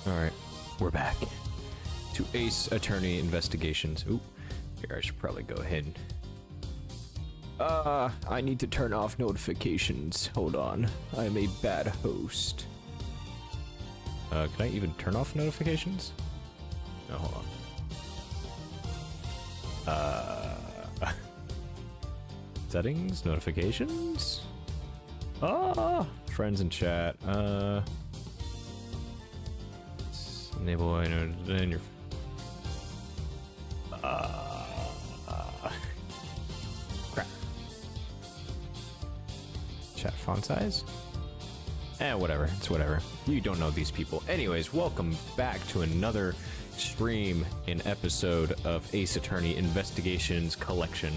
Alright, we're back to Ace Attorney Investigations. Ooh, here I should probably go ahead. I need to turn off notifications. Hold on, I'm a bad host. Can I even turn off notifications? No, hold on. Settings, notifications? Friends and chat, enable in your crap. Chat font size? Whatever. It's whatever. You don't know these people. Anyways, welcome back to another stream in episode of Ace Attorney Investigations Collection.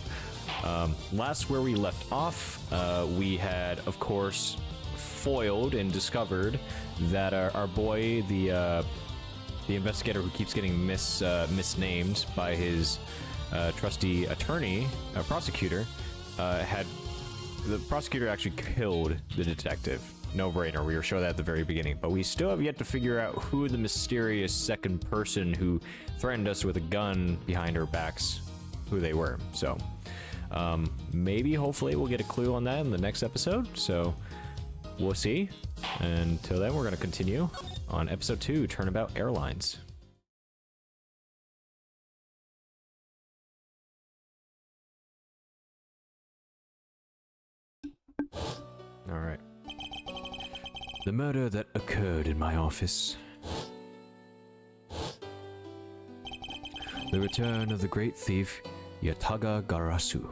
Last where we left off, we had, of course, foiled and discovered that our boy, the investigator who keeps getting misnamed by his trusty attorney, prosecutor, the prosecutor actually killed the detective. No brainer. We were shown that at the very beginning, but we still have yet to figure out who the mysterious second person who threatened us with a gun behind our backs, who they were. So, maybe, hopefully, we'll get a clue on that in the next episode. So, we'll see. Until then, we're going to continue on episode 2, Turnabout Airlines. All right. The murder that occurred in my office. The return of the great thief, Yataga Garasu.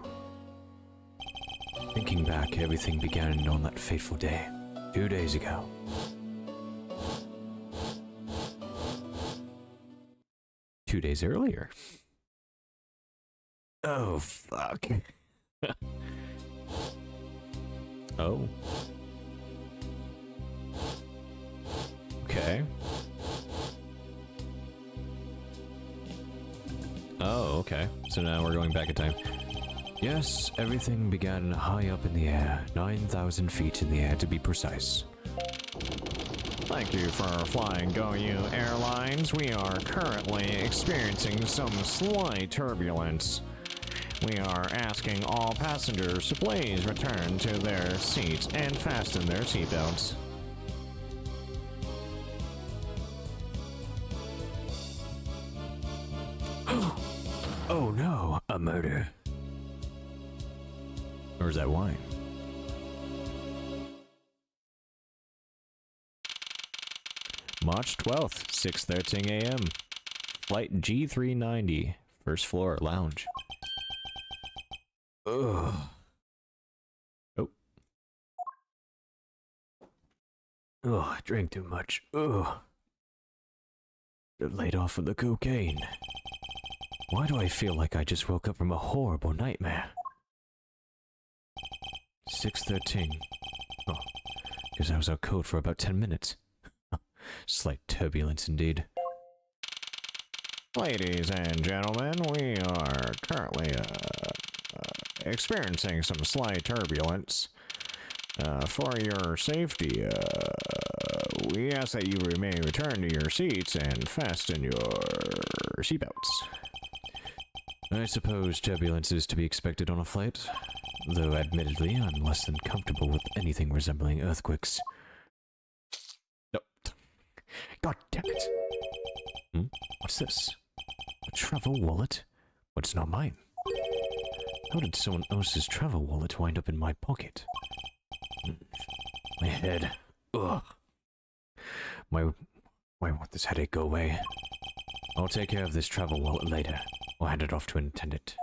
Thinking back, everything began on that fateful day, 2 days ago. Two days earlier. Oh, fuck. Oh. Okay. Oh, okay. So now we're going back in time. Yes, everything began high up in the air, 9,000 feet in the air to be precise. Thank you for flying GoU Airlines. We are currently experiencing some slight turbulence. We are asking all passengers to please return to their seats and fasten their seatbelts. Oh no, a murder. Or is that wine? March 12th, 6:13 a.m. Flight G390, first floor lounge. Ugh. Oh. Oh, I drank too much. Ugh. Laid off of the cocaine. Why do I feel like I just woke up from a horrible nightmare? 6:13. Oh, because I was out cold for about 10 minutes. Slight turbulence indeed. Ladies and gentlemen, we are currently experiencing some slight turbulence. For your safety, we ask that you may return to your seats and fasten your seatbelts. I suppose turbulence is to be expected on a flight, though admittedly I'm less than comfortable with anything resembling earthquakes. Nope. God damn it! What's this? A travel wallet? But it's not mine. How did someone else's travel wallet wind up in my pocket? My head. Ugh. Why won't this headache go away? I'll take care of this travel wallet later. I'll hand it off to an attendant.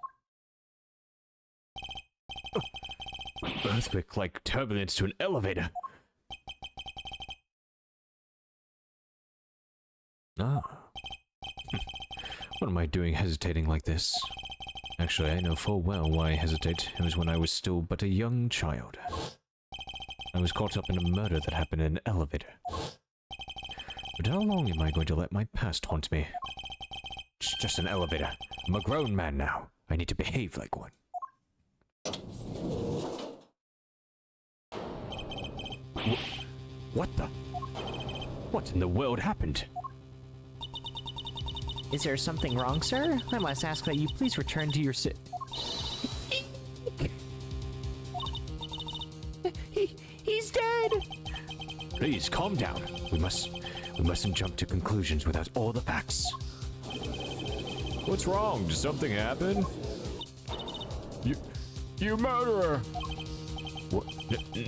Earthquake like turbulence to an elevator. Ah. What am I doing hesitating like this? Actually, I know full well why I hesitate. It was when I was still but a young child. I was caught up in a murder that happened in an elevator. But how long am I going to let my past haunt me? It's just an elevator. I'm a grown man now. I need to behave like one. What the? What in the world happened? Is there something wrong, sir? I must ask that you please return to your He's dead! Please, calm down. We mustn't jump to conclusions without all the facts. What's wrong? Did something happen? You murderer! What?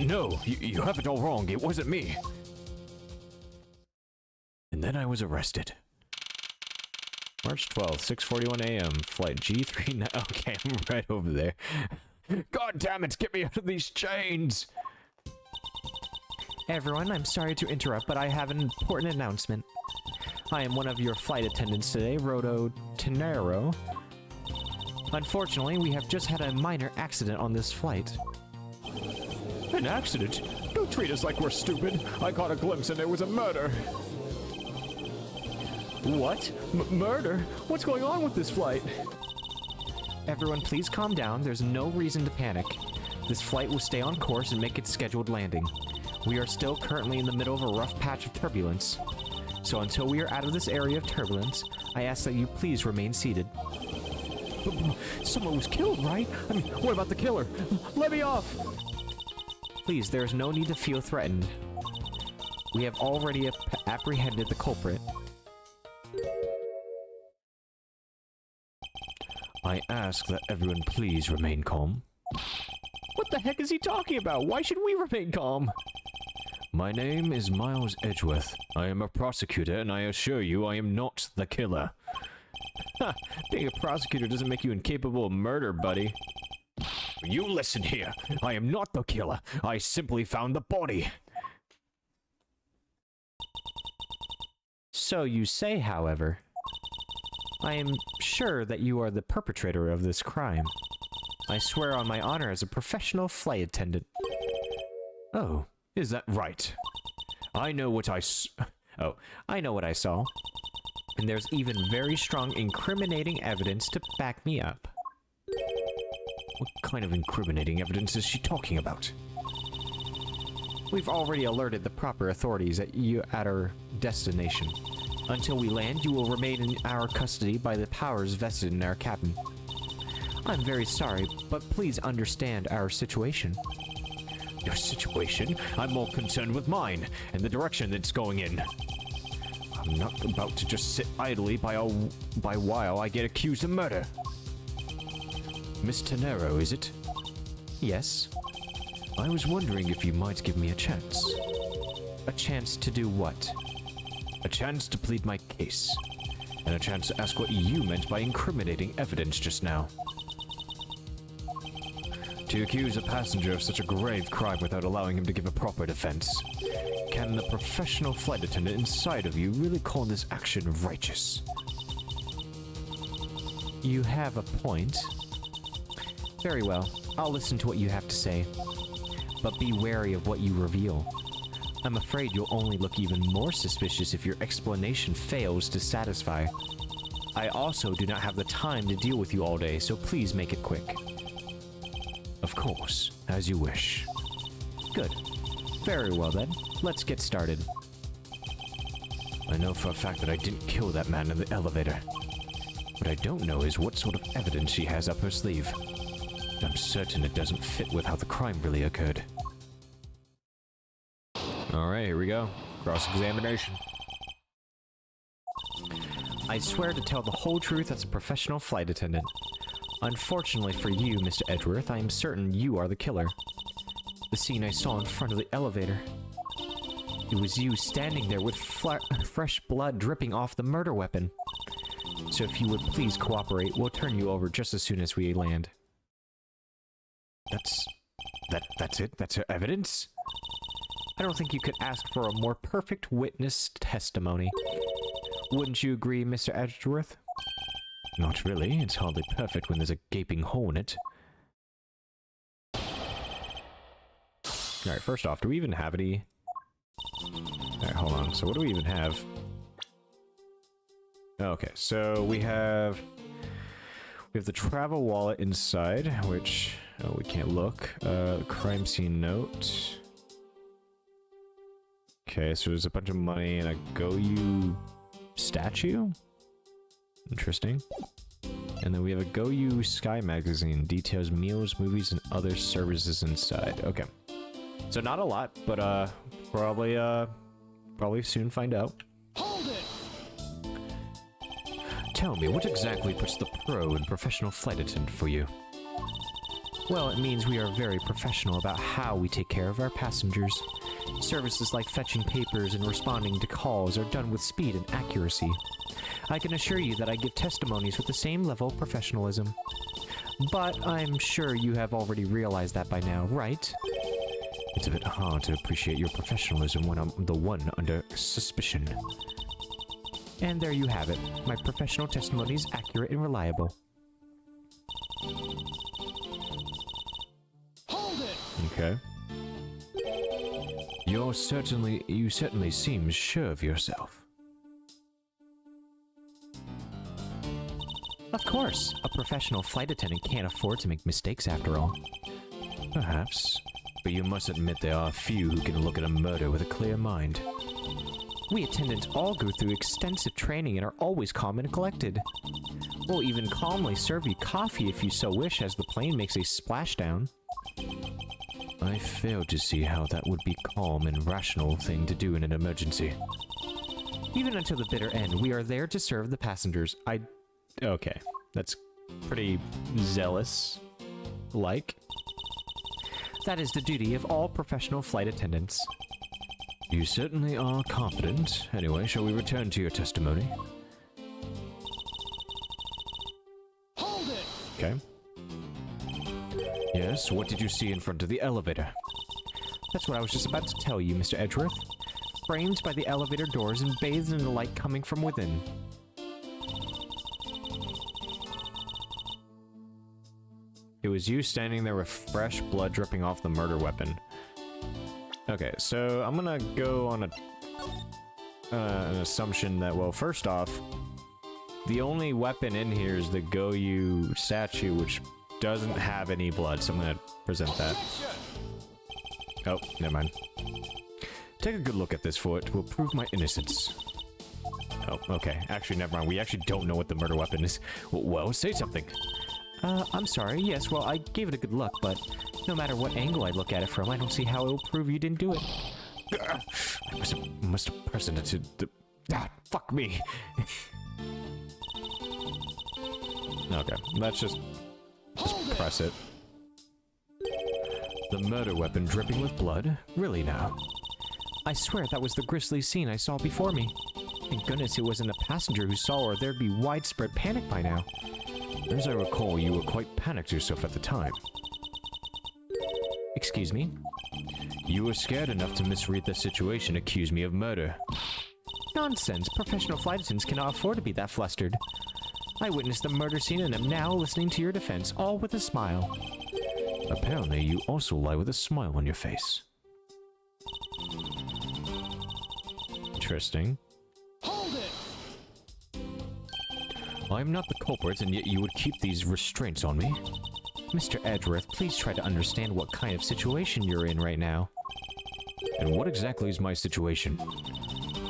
No, you have it all wrong. It wasn't me. And then I was arrested. March 12th, 6:41 a.m. Flight G39. Okay, I'm right over there. God damn it, get me out of these chains! Everyone, I'm sorry to interrupt, but I have an important announcement. I am one of your flight attendants today, Rodo Tenero. Unfortunately, we have just had a minor accident on this flight. An accident? Don't treat us like we're stupid. I caught a glimpse and it was a murder. What? Murder? What's going on with this flight? Everyone, please calm down. There's no reason to panic. This flight will stay on course and make its scheduled landing. We are still currently in the middle of a rough patch of turbulence. So until we are out of this area of turbulence, I ask that you please remain seated. Someone was killed, right? I mean, what about the killer? Let me off! Please, there is no need to feel threatened. We have already apprehended the culprit. I ask that everyone please remain calm. What the heck is he talking about? Why should we remain calm? My name is Miles Edgeworth. I am a prosecutor, and I assure you I am not the killer. Ha! Being a prosecutor doesn't make you incapable of murder, buddy. You listen here. I am not the killer. I simply found the body. So you say, however. I am sure that you are the perpetrator of this crime. I swear on my honor as a professional flight attendant. Oh, is that right? I know what I know what I saw. And there's even very strong incriminating evidence to back me up. What kind of incriminating evidence is she talking about? We've already alerted the proper authorities at our destination. Until we land, you will remain in our custody by the powers vested in our captain. I'm very sorry, but please understand our situation. Your situation? I'm more concerned with mine, and the direction it's going in. I'm not about to just sit idly by while I get accused of murder. Miss Tenero, is it? Yes. I was wondering if you might give me a chance. A chance to do what? A chance to plead my case. And a chance to ask what you meant by incriminating evidence just now. To accuse a passenger of such a grave crime without allowing him to give a proper defense. Can the professional flight attendant inside of you really call this action righteous? You have a point. Very well, I'll listen to what you have to say. But be wary of what you reveal. I'm afraid you'll only look even more suspicious if your explanation fails to satisfy. I also do not have the time to deal with you all day, so please make it quick. Of course, as you wish. Good. Very well then, let's get started. I know for a fact that I didn't kill that man in the elevator. What I don't know is what sort of evidence she has up her sleeve. I'm certain it doesn't fit with how the crime really occurred. Alright, here we go. Cross-examination. I swear to tell the whole truth as a professional flight attendant. Unfortunately for you, Mr. Edgeworth, I am certain you are the killer. The scene I saw in front of the elevator. It was you standing there with fresh blood dripping off the murder weapon. So if you would please cooperate, we'll turn you over just as soon as we land. That's it? That's her evidence? I don't think you could ask for a more perfect witness testimony. Wouldn't you agree, Mr. Edgeworth? Not really. It's hardly perfect when there's a gaping hole in it. Alright, first off, do we even have any... Alright, hold on. So what do we even have? Okay, so we have the travel wallet inside, which... Oh, we can't look. Crime scene note. Okay, so there's a bunch of money and a Go You statue? Interesting. And then we have a Go You Sky magazine. Details meals, movies, and other services inside. Okay. So not a lot, but probably soon find out. Hold it! Tell me, what exactly puts the pro in professional flight attendant for you? Well, it means we are very professional about how we take care of our passengers. Services like fetching papers and responding to calls are done with speed and accuracy. I can assure you that I give testimonies with the same level of professionalism. But I'm sure you have already realized that by now, right? It's a bit hard to appreciate your professionalism when I'm the one under suspicion. And there you have it. My professional testimony is accurate and reliable. Hold it! Okay. You certainly seem sure of yourself. Of course, a professional flight attendant can't afford to make mistakes after all. Perhaps. But you must admit there are few who can look at a murder with a clear mind. We attendants all go through extensive training and are always calm and collected. We'll even calmly serve you coffee if you so wish as the plane makes a splashdown. I fail to see how that would be calm and rational thing to do in an emergency. Even until the bitter end, we are there to serve the passengers. Okay, that's pretty zealous. Like? That is the duty of all professional flight attendants. You certainly are competent. Anyway, shall we return to your testimony? Hold it! Okay. Yes, what did you see in front of the elevator? That's what I was just about to tell you, Mr. Edgeworth. Framed by the elevator doors and bathed in the light coming from within. It was you standing there with fresh blood dripping off the murder weapon. Okay, so I'm gonna go on an assumption that, well, first off, the only weapon in here is the Go You statue, which doesn't have any blood, so I'm gonna present that. Oh, never mind. Take a good look at this, for it will prove my innocence. Oh, okay. Actually, never mind. We actually don't know what the murder weapon is. Well, say something. I'm sorry. Yes, well, I gave it a good look, but no matter what angle I look at it from, I don't see how it will prove you didn't do it. I must have presented the... fuck me. Okay, let's just press it. The murder weapon dripping with blood? Really now? I swear that was the grisly scene I saw before me. Thank goodness it wasn't a passenger who saw, or there'd be widespread panic by now. As I recall, you were quite panicked yourself at the time. Excuse me? You were scared enough to misread the situation, accuse me of murder. Nonsense. Professional flight attendants cannot afford to be that flustered. I witnessed the murder scene and am now listening to your defense, all with a smile. Apparently, you also lie with a smile on your face. Interesting. Hold it! I'm not the culprit, and yet you would keep these restraints on me? Mr. Edgeworth, please try to understand what kind of situation you're in right now. And what exactly is my situation?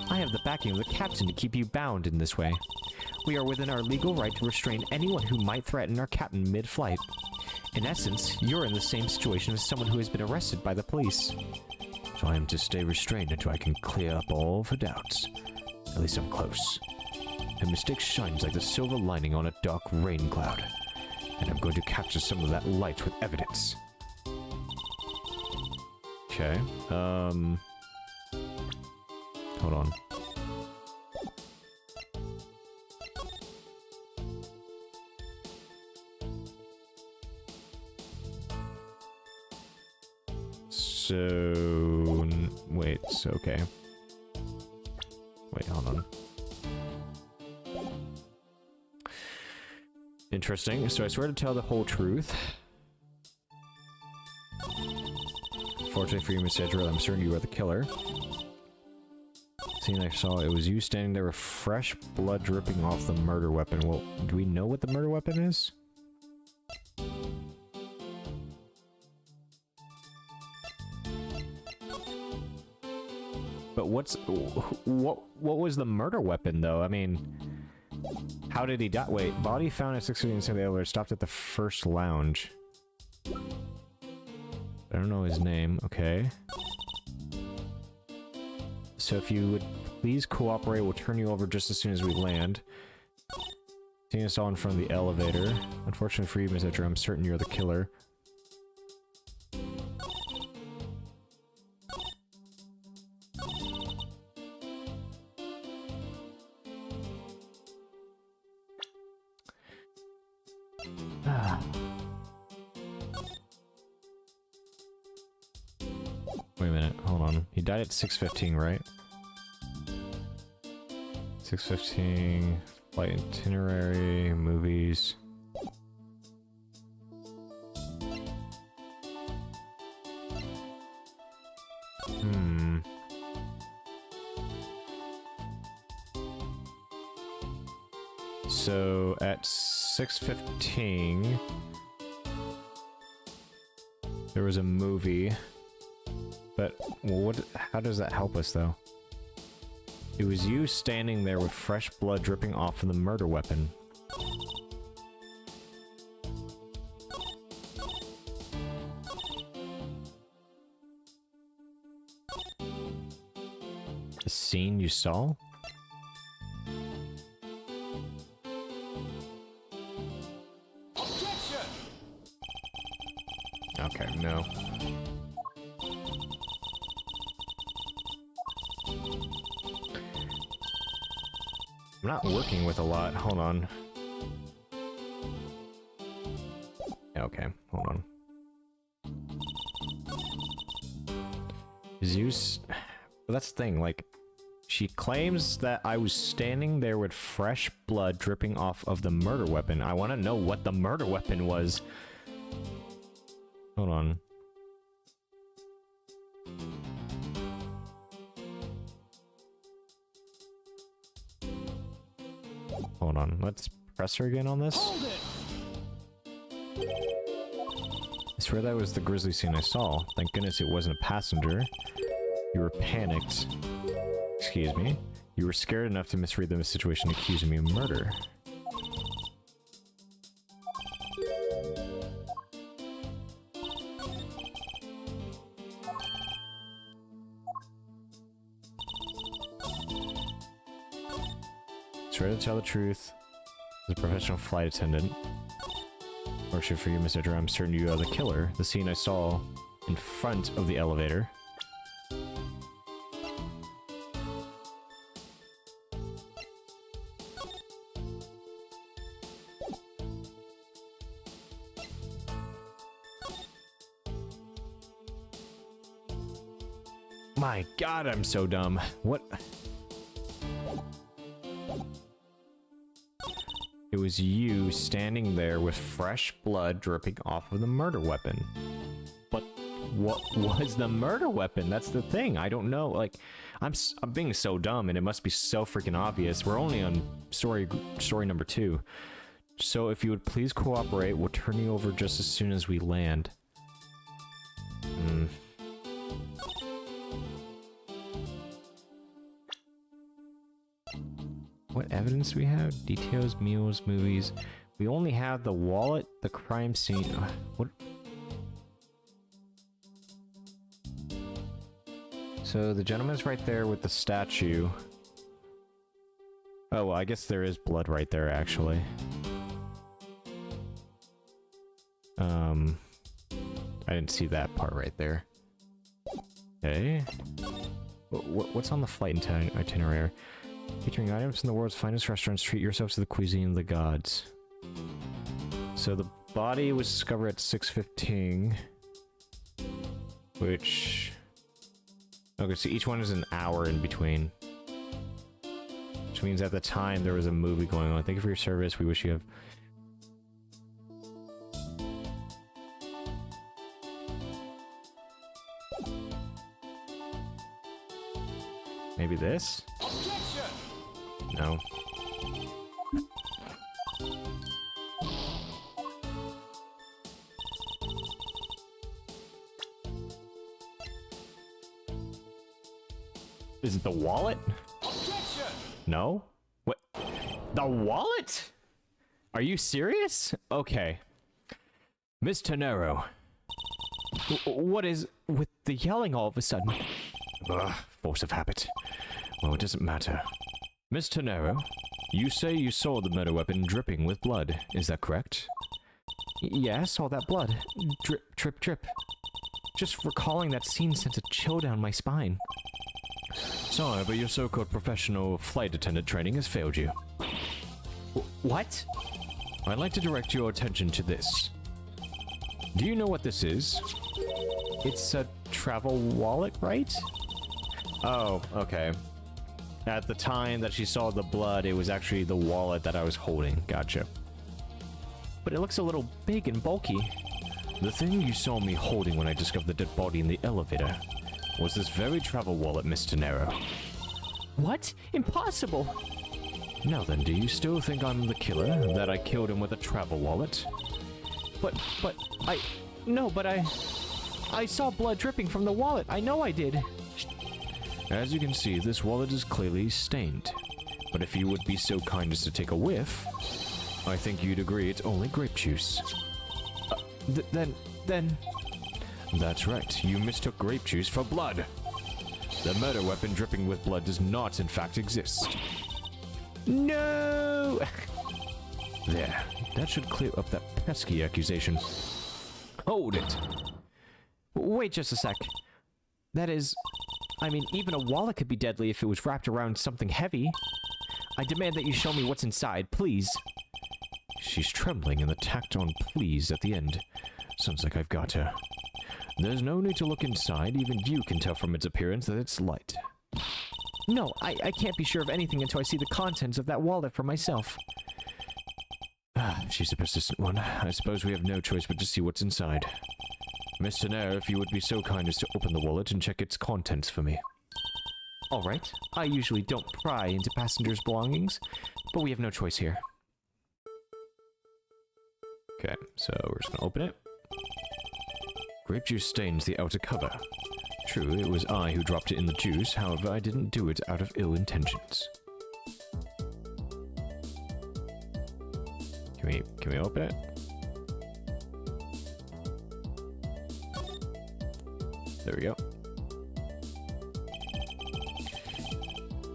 I have the backing of the captain to keep you bound in this way. We are within our legal right to restrain anyone who might threaten our captain mid-flight. In essence, you're in the same situation as someone who has been arrested by the police. So I am to stay restrained until I can clear up all the doubts. At least I'm close. A mistake shines like the silver lining on a dark rain cloud. And I'm going to capture some of that light with evidence. Okay, hold on. So... wait, so okay. Wait, hold on. Interesting. So I swear to tell the whole truth. Fortunately for you, Miss Edgeworth, I'm certain you are the killer. Seeing I saw it was you standing there with fresh blood dripping off the murder weapon. Well, do we know what the murder weapon is? But what was the murder weapon though? I mean, How did he die? Wait, body found at 6:15 inside the elevator, stopped at the first lounge. I don't know his name. Okay. So if you would please cooperate, we'll turn you over just as soon as we land. Seeing us all in front of the elevator. Unfortunately for you, Miss Edger, I'm certain you're the killer. Wait a minute, hold on. He died at 6:15, right? 6:15, flight itinerary, movies. So at 6:15, there was a movie. But what? How does that help us, though? It was you standing there with fresh blood dripping off of the murder weapon. The scene you saw? Objection! Okay, no. I'm not working with a lot. Hold on. Okay, hold on. Zeus... Well, that's the thing, like... She claims that I was standing there with fresh blood dripping off of the murder weapon. I want to know what the murder weapon was. Hold on. Hold on, let's press her again on this. Hold it! I swear that was the grisly scene I saw. Thank goodness it wasn't a passenger. You were panicked. Excuse me. You were scared enough to misread the situation, accusing me of murder. Swear to tell the truth. As a professional flight attendant. Fortunately for you, Miss Edger, I'm certain you are the killer. The scene I saw in front of the elevator. My god, I'm so dumb. What? It was you standing there with fresh blood dripping off of the murder weapon. But what was the murder weapon? That's the thing. I don't know. Like, I'm being so dumb, and it must be so freaking obvious. We're only on story number 2. So if you would please cooperate, we'll turn you over just as soon as we land. What evidence do we have? Details, meals, movies. We only have the wallet, the crime scene. What? So the gentleman's right there with the statue. Oh, well, I guess there is blood right there, actually. I didn't see that part right there. Okay. What's on the flight itinerary? Featuring items from the world's finest restaurants, treat yourselves to the cuisine of the gods. So the body was discovered at 6:15, which... Okay, so each one is an hour in between. Which means at the time there was a movie going on. Thank you for your service. We wish you have... Maybe this? No. Is it the wallet? Objection! No? What? The wallet? Are you serious? Okay. Miss Tenero. What is with the yelling all of a sudden? Force of habit. Well, it doesn't matter. Miss Tenero, you say you saw the murder weapon dripping with blood. Is that correct? Yes, all that blood. Drip, drip, drip. Just recalling that scene sent a chill down my spine. Sorry, but your so-called professional flight attendant training has failed you. What? I'd like to direct your attention to this. Do you know what this is? It's a travel wallet, right? Oh, okay. At the time that she saw the blood, it was actually the wallet that I was holding. Gotcha. But it looks a little big and bulky. The thing you saw me holding when I discovered the dead body in the elevator was this very travel wallet, Miss Tenero. What? Impossible! Now then, do you still think I'm the killer? That I killed him with a travel wallet? No, but I saw blood dripping from the wallet. I know I did. As you can see, this wallet is clearly stained. But if you would be so kind as to take a whiff, I think you'd agree it's only grape juice. Then... That's right, you mistook grape juice for blood. The murder weapon dripping with blood does not, in fact, exist. No! There, that should clear up that pesky accusation. Hold it! Wait just a sec. That is... I mean, even a wallet could be deadly if it was wrapped around something heavy. I demand that you show me what's inside, please. She's trembling, and the tacked on please at the end. Sounds like I've got her. There's no need to look inside. Even you can tell from its appearance that it's light. No, I can't be sure of anything until I see the contents of that wallet for myself. She's a persistent one. I suppose we have no choice but to see what's inside. Miss Tenero, if you would be so kind as to open the wallet and check its contents for me. Alright, I usually don't pry into passengers' belongings, but we have no choice here. Okay, so we're just gonna open it. Grape juice stains the outer cover. True, it was I who dropped it in the juice, however, I didn't do it out of ill intentions. Can we open it? There we go.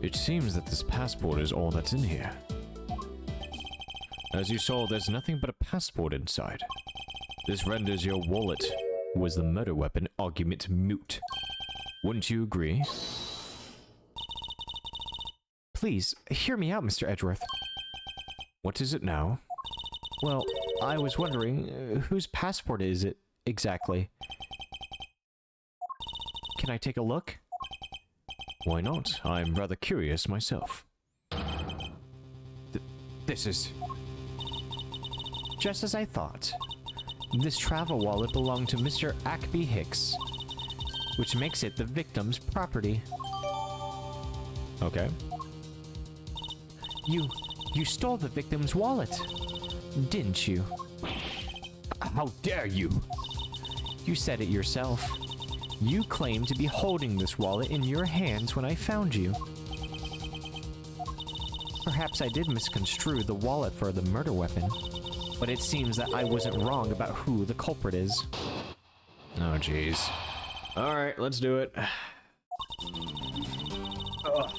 It seems that this passport is all that's in here. As you saw, there's nothing but a passport inside. This renders your wallet was the murder weapon argument moot. Wouldn't you agree? Please, hear me out, Mr. Edgeworth. What is it now? Well, I was wondering, whose passport is it exactly? Can I take a look? Why not? I'm rather curious myself. This is... Just as I thought. This travel wallet belonged to Mr. Ackby Hicks, which makes it the victim's property. Okay. You stole the victim's wallet, didn't you? How dare you! You said it yourself. You claimed to be holding this wallet in your hands when I found you. Perhaps I did misconstrue the wallet for the murder weapon, but it seems that I wasn't wrong about who the culprit is. Oh, jeez. Alright, let's do it.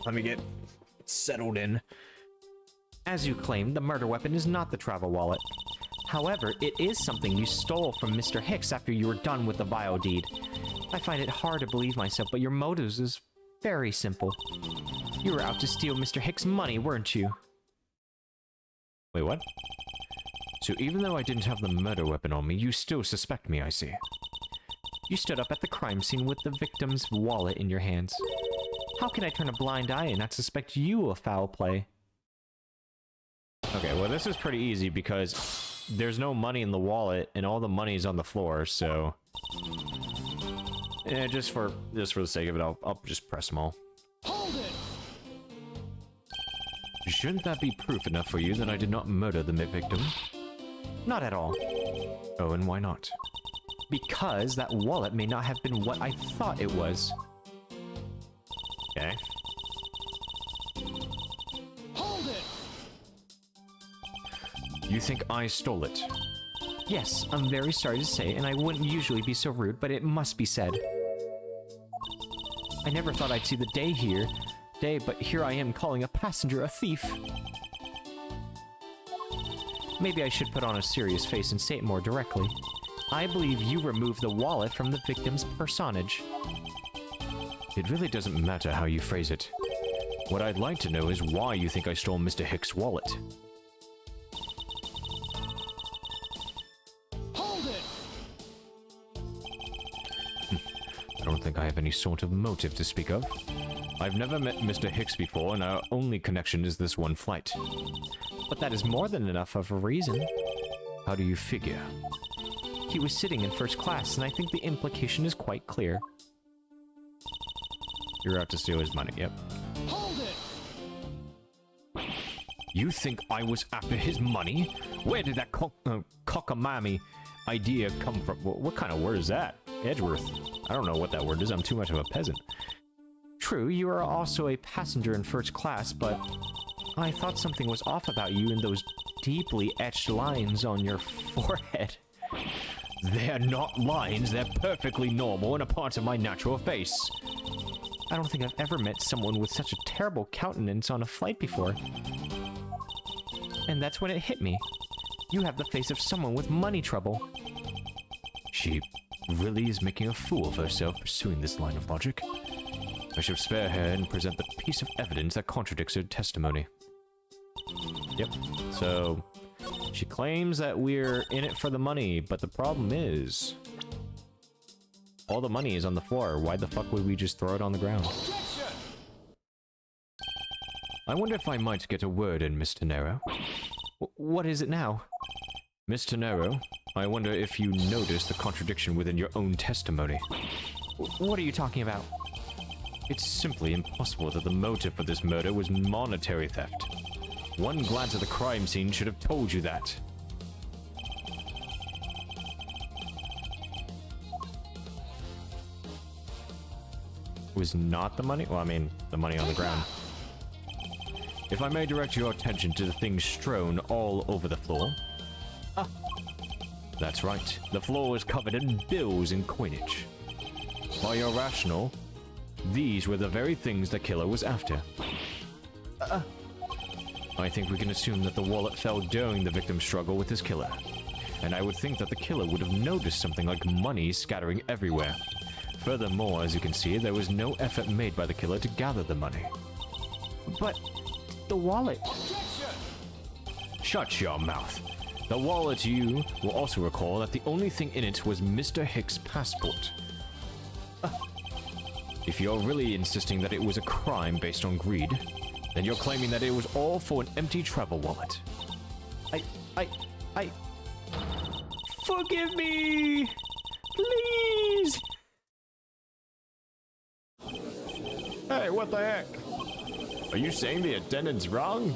Let me get settled in. As you claimed, the murder weapon is not the travel wallet. However, it is something you stole from Mr. Hicks after you were done with the vile deed. I find it hard to believe myself, but your motives is very simple. You were out to steal Mr. Hicks' money, weren't you? Wait, what? So even though I didn't have the murder weapon on me, you still suspect me, I see. You stood up at the crime scene with the victim's wallet in your hands. How can I turn a blind eye and not suspect you of foul play? Okay, well this is pretty easy because there's no money in the wallet and all the money is on the floor, so... Yeah, just for the sake of it, I'll just press them all. Hold it! Shouldn't that be proof enough for you that I did not murder the victim? Not at all. Oh, and why not? Because that wallet may not have been what I thought it was. Okay. Hold it! You think I stole it? Yes, I'm very sorry to say, and I wouldn't usually be so rude, but it must be said. I never thought I'd see the day, but here I am calling a passenger a thief. Maybe I should put on a serious face and say it more directly. I believe you removed the wallet from the victim's personage. It really doesn't matter how you phrase it. What I'd like to know is why you think I stole Mr. Hicks' wallet. Hold it! I don't think I have any sort of motive to speak of. I've never met Mr. Hicks before, and our only connection is this one flight. But that is more than enough of a reason. How do you figure? He was sitting in first class, and I think the implication is quite clear. You're out to steal his money, yep. Hold it! You think I was after his money? Where did that cockamamie idea come from? What kind of word is that? Edgeworth. I don't know what that word is. I'm too much of a peasant. True, you are also a passenger in first class, but I thought something was off about you in those deeply etched lines on your forehead. They're not lines. They're perfectly normal and a part of my natural face. I don't think I've ever met someone with such a terrible countenance on a flight before. And that's when it hit me. You have the face of someone with money trouble. She really is making a fool of herself pursuing this line of logic. I should spare her and present the piece of evidence that contradicts her testimony. Yep, so she claims that we're in it for the money, but the problem is all the money is on the floor. Why the fuck would we just throw it on the ground? Objection! I wonder if I might get a word in, Mr. Nero. What is it now? Mr. Nero, I wonder if you noticed the contradiction within your own testimony. What are you talking about? It's simply impossible that the motive for this murder was monetary theft. One glance at the crime scene should have told you that. Was not the money? Well, I mean, the money on the ground. If I may direct your attention to the things strewn all over the floor. That's right. The floor is covered in bills and coinage. By your rationale, these were the very things the killer was after. I think we can assume that the wallet fell during the victim's struggle with his killer. And I would think that the killer would have noticed something like money scattering everywhere. Furthermore, as you can see, there was no effort made by the killer to gather the money. But the wallet... Shut your mouth. The wallet, you will also recall that the only thing in it was Mr. Hicks' passport. If you're really insisting that it was a crime based on greed, then you're claiming that it was all for an empty travel wallet. I... Forgive me! Please! Hey, what the heck? Are you saying the attendant's wrong?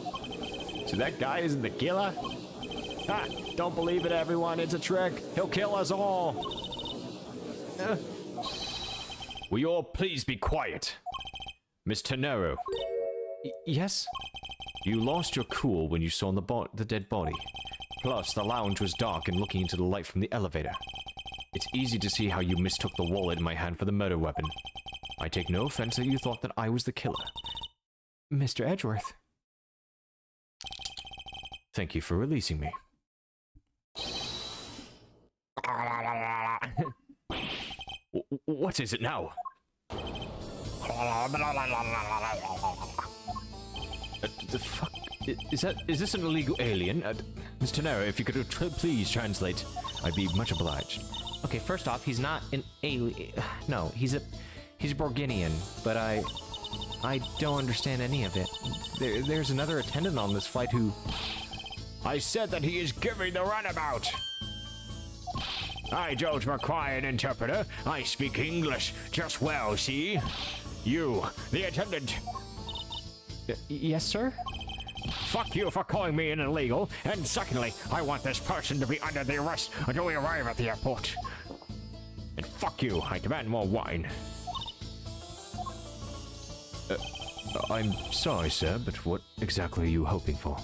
So that guy isn't the killer? Ha! Don't believe it, everyone. It's a trick. He'll kill us all. Will you all please be quiet? Mr. Nero. Yes? You lost your cool when you saw the dead body. Plus, the lounge was dark and looking into the light from the elevator. It's easy to see how you mistook the wallet in my hand for the murder weapon. I take no offense that you thought that I was the killer. Mr. Edgeworth. Thank you for releasing me. What is it now? The fuck? Is this an illegal alien? Mr. Nero, if you could please translate, I'd be much obliged. Okay, first off, he's not an alien. No, he's a Borginian, but I don't understand any of it. There's another attendant on this flight who... I said that he is giving the runabout. I don't require an interpreter. I speak English just well, see? You, the attendant. Yes, sir? Fuck you for calling me an illegal. And secondly, I want this person to be under the arrest until we arrive at the airport. And fuck you, I demand more wine. I'm sorry, sir, but what exactly are you hoping for?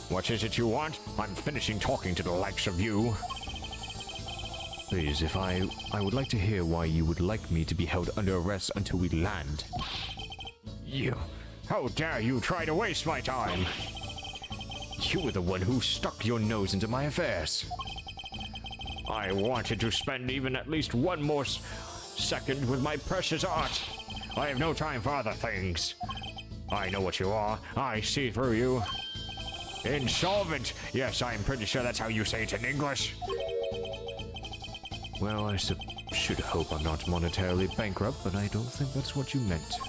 What is it you want? I'm finishing talking to the likes of you. Please, if I would like to hear why you would like me to be held under arrest until we land. You. How dare you try to waste my time? You were the one who stuck your nose into my affairs. I wanted to spend even at least one more second with my precious art. I have no time for other things. I know what you are. I see through you. Insolvent. Yes, I'm pretty sure that's how you say it in English. Well, I should hope I'm not monetarily bankrupt, but I don't think that's what you meant.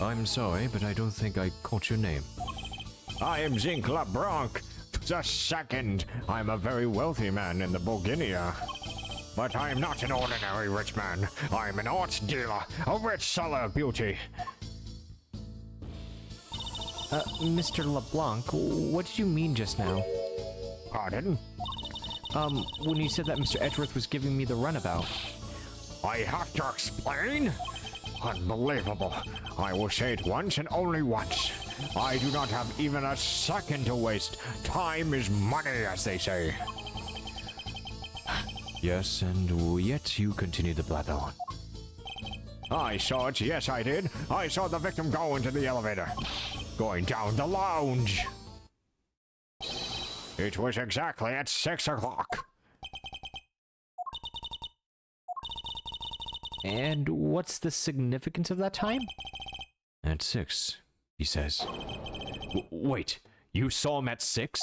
I'm sorry, but I don't think I caught your name. I am Zinc LeBlanc. The second. I'm a very wealthy man in the Bulgaria. But I am not an ordinary rich man. I am an art dealer, a rich seller of beauty. Mr. LeBlanc, what did you mean just now? Pardon? When you said that Mr. Edgeworth was giving me the runabout. I have to explain? Unbelievable. I will say it once and only once. I do not have even a second to waste. Time is money, as they say. Yes, and yet you continue to blather on. I saw it, yes I did. I saw the victim go into the elevator. Going down the lounge. It was exactly at 6 o'clock. And what's the significance of that time? At 6, he says. Wait, you saw him at 6?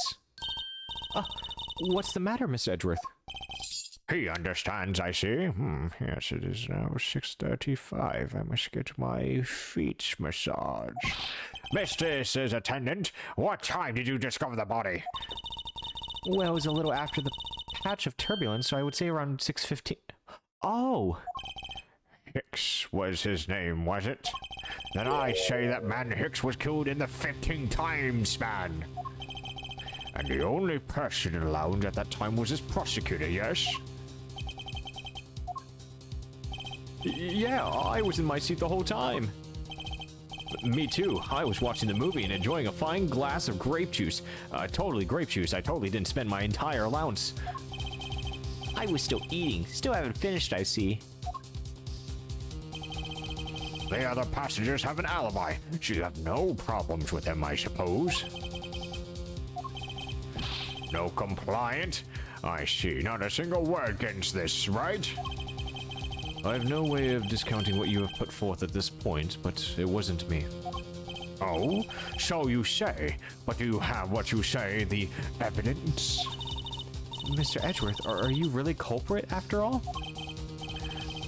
What's the matter, Miss Edgeworth? He understands, I see. Yes, it is now 6:35. I must get my feet massaged. Mrs. Attendant, what time did you discover the body? Well, it was a little after the patch of turbulence, so I would say around 6:15. Oh! Hicks was his name, was it? Then I say that man Hicks was killed in the 15 time span. And the only person in the lounge at that time was his prosecutor, yes? Yeah, I was in my seat the whole time. Me too. I was watching the movie and enjoying a fine glass of grape juice. Totally grape juice. I totally didn't spend my entire allowance. I was still eating. Still haven't finished, I see. The other passengers have an alibi, so you have no problems with them, I suppose. No compliant? I see. Not a single word against this, right? I have no way of discounting what you have put forth at this point, but it wasn't me. Oh, so you say. But do you have what you say, the evidence? Mr. Edgeworth, are you really culprit after all?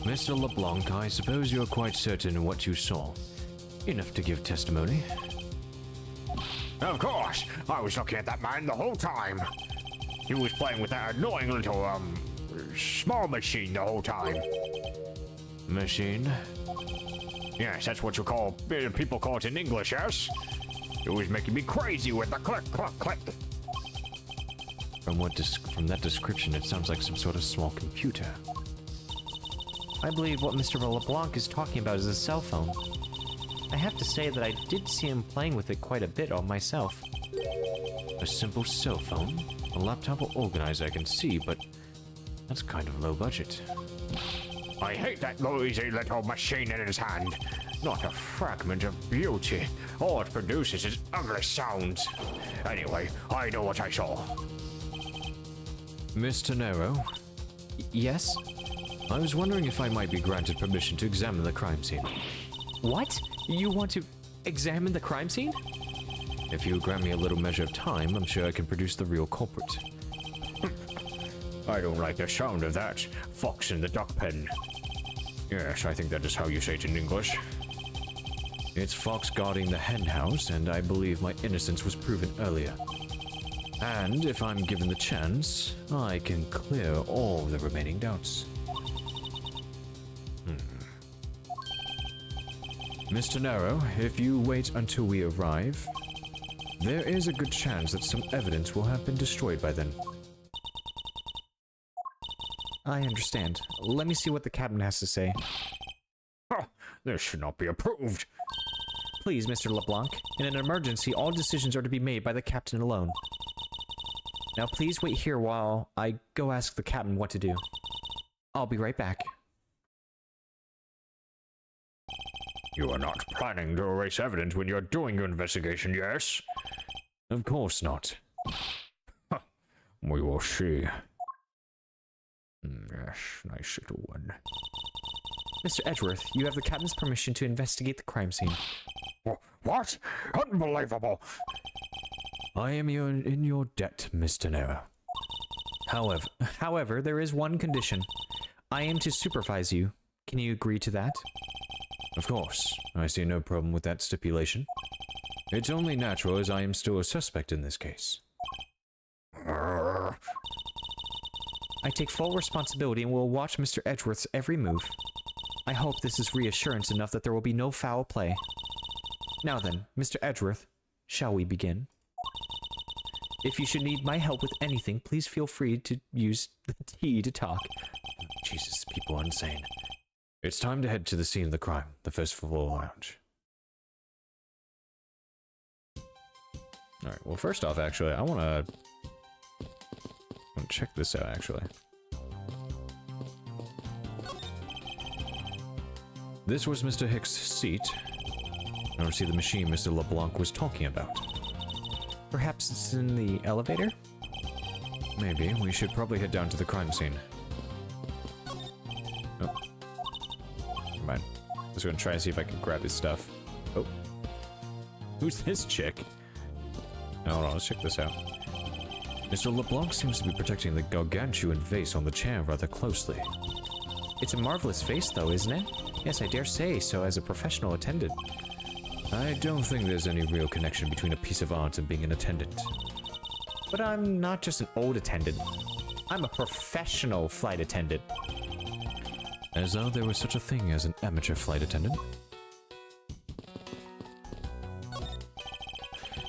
Mr. LeBlanc, I suppose you're quite certain in what you saw. Enough to give testimony. Of course! I was looking at that man the whole time. He was playing with that annoying little, small machine the whole time. Machine? Yes, that's what you call, people call it in English, yes? It was making me crazy with the click, click, click. From that description, it sounds like some sort of small computer. I believe what Mr. LeBlanc is talking about is a cell phone. I have to say that I did see him playing with it quite a bit on myself. A simple cell phone? A laptop or organizer I can see, but that's kind of low budget. I hate that noisy little machine in his hand. Not a fragment of beauty. All it produces is ugly sounds. Anyway, I know what I saw. Mr. Nero? Yes? I was wondering if I might be granted permission to examine the crime scene. What? You want to examine the crime scene? If you grant me a little measure of time, I'm sure I can produce the real culprit. I don't like the sound of that. Fox in the duck pen. Yes, I think that is how you say it in English. It's Fox guarding the hen house, and I believe my innocence was proven earlier. And if I'm given the chance, I can clear all the remaining doubts. Mr. Nero, if you wait until we arrive, there is a good chance that some evidence will have been destroyed by then. I understand. Let me see what the captain has to say. Huh, this should not be approved. Please, Mr. LeBlanc, in an emergency, all decisions are to be made by the captain alone. Now please wait here while I go ask the captain what to do. I'll be right back. You are not planning to erase evidence when you're doing your investigation, yes? Of course not. We will see. Yes, nice little one. Mr. Edgeworth, you have the captain's permission to investigate the crime scene. What? Unbelievable! I am in your debt, Mr. Nera. However, there is one condition. I am to supervise you. Can you agree to that? Of course. I see no problem with that stipulation. It's only natural as I am still a suspect in this case. I take full responsibility and will watch Mr. Edgeworth's every move. I hope this is reassurance enough that there will be no foul play. Now then, Mr. Edgeworth, shall we begin? If you should need my help with anything, please feel free to use the T to talk. Jesus, people are insane. It's time to head to the scene of the crime, the first floor lounge. Alright, well first off, actually, I want to check this out, actually. This was Mr. Hicks' seat. I don't see the machine Mr. LeBlanc was talking about. Perhaps it's in the elevator? Maybe. We should probably head down to the crime scene. Oh. Never mind. I was going to try and see if I could grab his stuff. Oh. Who's this chick? Hold on, let's check this out. Mr. LeBlanc seems to be protecting the gargantuan vase on the chair rather closely. It's a marvelous face, though, isn't it? Yes, I dare say so as a professional attendant. I don't think there's any real connection between a piece of art and being an attendant. But I'm not just an old attendant. I'm a professional flight attendant. As though there was such a thing as an amateur flight attendant.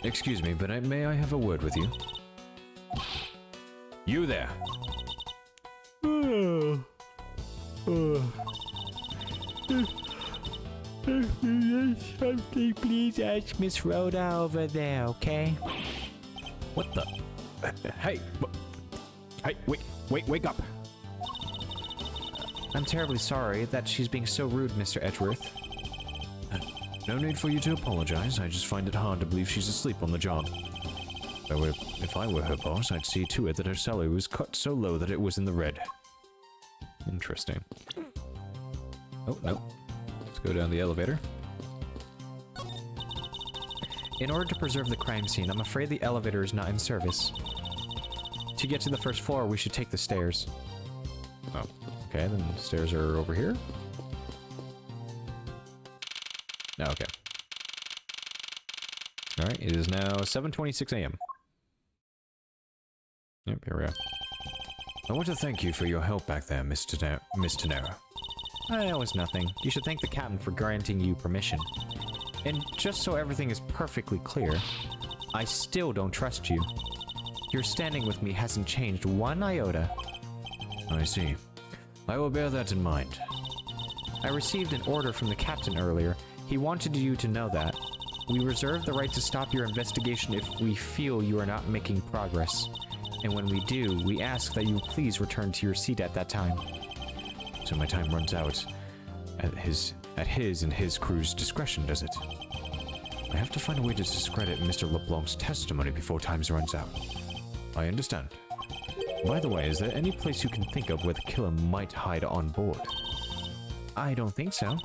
Excuse me, but may I have a word with you? You there! Something, please ask Miss Rhoda over there, okay? What the? Hey! Hey, wake up! I'm terribly sorry that she's being so rude, Mr. Edgeworth. No need for you to apologize. I just find it hard to believe she's asleep on the job. If I were her boss, I'd see to it that her salary was cut so low that it was in the red. Interesting. Oh, no. Let's go down the elevator. In order to preserve the crime scene, I'm afraid the elevator is not in service. To get to the first floor, we should take the stairs. Oh, okay, then the stairs are over here? No, okay. Alright, it is now 7:26 a.m. Yep, here we go. I want to thank you for your help back there, Miss Tenera. That was nothing. You should thank the captain for granting you permission. And just so everything is perfectly clear, I still don't trust you. Your standing with me hasn't changed one iota. I see. I will bear that in mind. I received an order from the captain earlier. He wanted you to know that. We reserve the right to stop your investigation if we feel you are not making progress. And when we do, we ask that you please return to your seat at that time. So my time runs out at his and his crew's discretion, does it? I have to find a way to discredit Mr. LeBlanc's testimony before time runs out. I understand. By the way, is there any place you can think of where the killer might hide on board? I don't think so.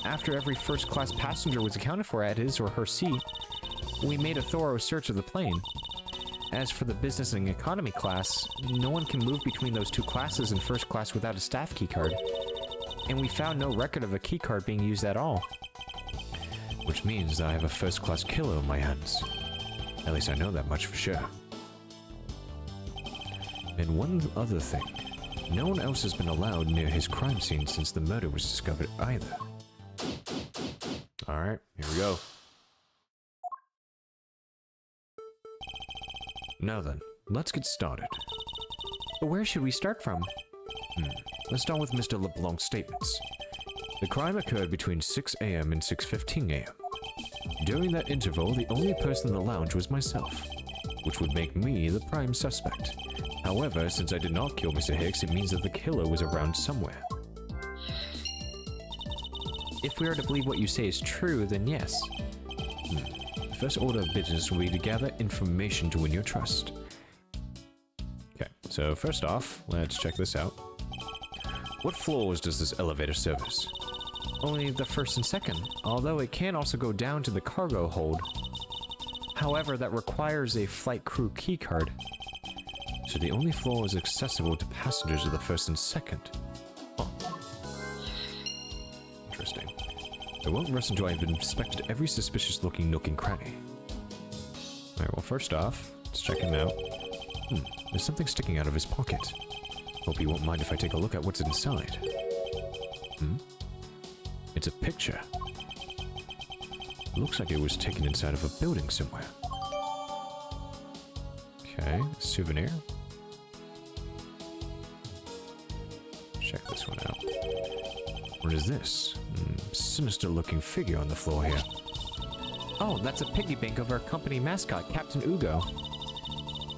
After every first-class passenger was accounted for at his or her seat, we made a thorough search of the plane. As for the business and economy class, no one can move between those two classes in first class without a staff keycard. And we found no record of a keycard being used at all. Which means that I have a first-class killer on my hands. At least I know that much for sure. And one other thing. No one else has been allowed near his crime scene since the murder was discovered either. Alright, here we go. Now then, let's get started. But where should we start from? Let's start with Mr. LeBlanc's statements. The crime occurred between 6 a.m. and 6:15 a.m. During that interval, the only person in the lounge was myself, which would make me the prime suspect. However, since I did not kill Mr. Hicks, it means that the killer was around somewhere. If we are to believe what you say is true, then yes. The first order of business will be to gather information to win your trust. Okay, so first off, let's check this out. What floors does this elevator service? Only the first and second, although it can also go down to the cargo hold. However, that requires a flight crew keycard. So the only floors accessible to passengers are the first and second. Huh. Interesting. I won't rest until I've inspected every suspicious-looking nook and cranny. Alright, well first off, let's check him out. There's something sticking out of his pocket. Hope he won't mind if I take a look at what's inside. It's a picture. Looks like it was taken inside of a building somewhere. Okay, souvenir. Check this one out. What is this? Sinister-looking figure on the floor here. Oh, that's a piggy bank of our company mascot, Captain Ugo.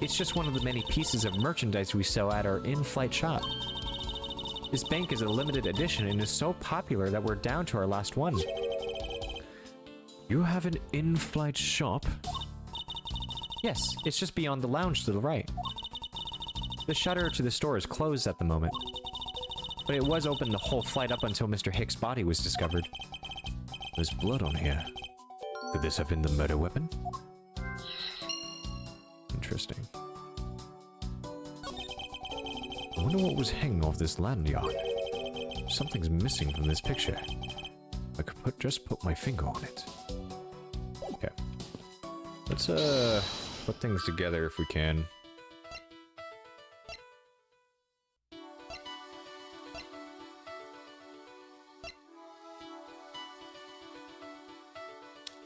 It's just one of the many pieces of merchandise we sell at our in-flight shop. This bank is a limited edition and is so popular that we're down to our last one. You have an in-flight shop? Yes, it's just beyond the lounge to the right. The shutter to the store is closed at the moment, but it was open the whole flight up until Mr. Hicks' body was discovered. There's blood on here. Could this have been the murder weapon? Interesting. I wonder what was hanging off this lanyard. Something's missing from this picture. I could just put my finger on it. Okay. Let's put things together if we can.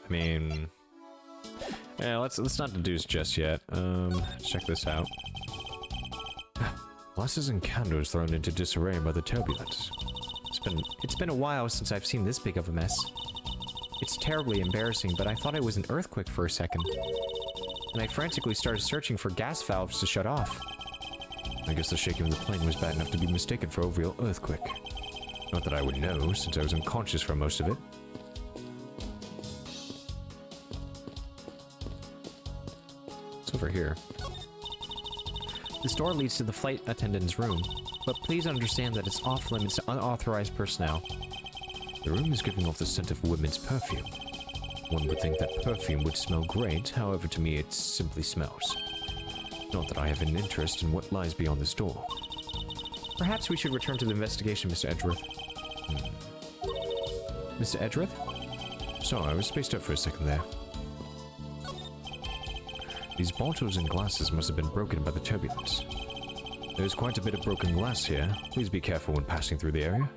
I mean, yeah, let's not deduce just yet. Check this out. Glasses and candles thrown into disarray by the turbulence. It's been a while since I've seen this big of a mess. It's terribly embarrassing, but I thought it was an earthquake for a second. And I frantically started searching for gas valves to shut off. I guess the shaking of the plane was bad enough to be mistaken for a real earthquake. Not that I would know, since I was unconscious for most of it. It's over here. This door leads to the flight attendant's room, but please understand that it's off limits to unauthorized personnel. The room is giving off the scent of women's perfume. One would think that perfume would smell great, however to me it simply smells. Not that I have an interest in what lies beyond this door. Perhaps we should return to the investigation, Mr. Edgeworth. Mr. Edgeworth? Sorry, I was spaced out for a second there. These bottles and glasses must have been broken by the turbulence. There's quite a bit of broken glass here. Please be careful when passing through the area.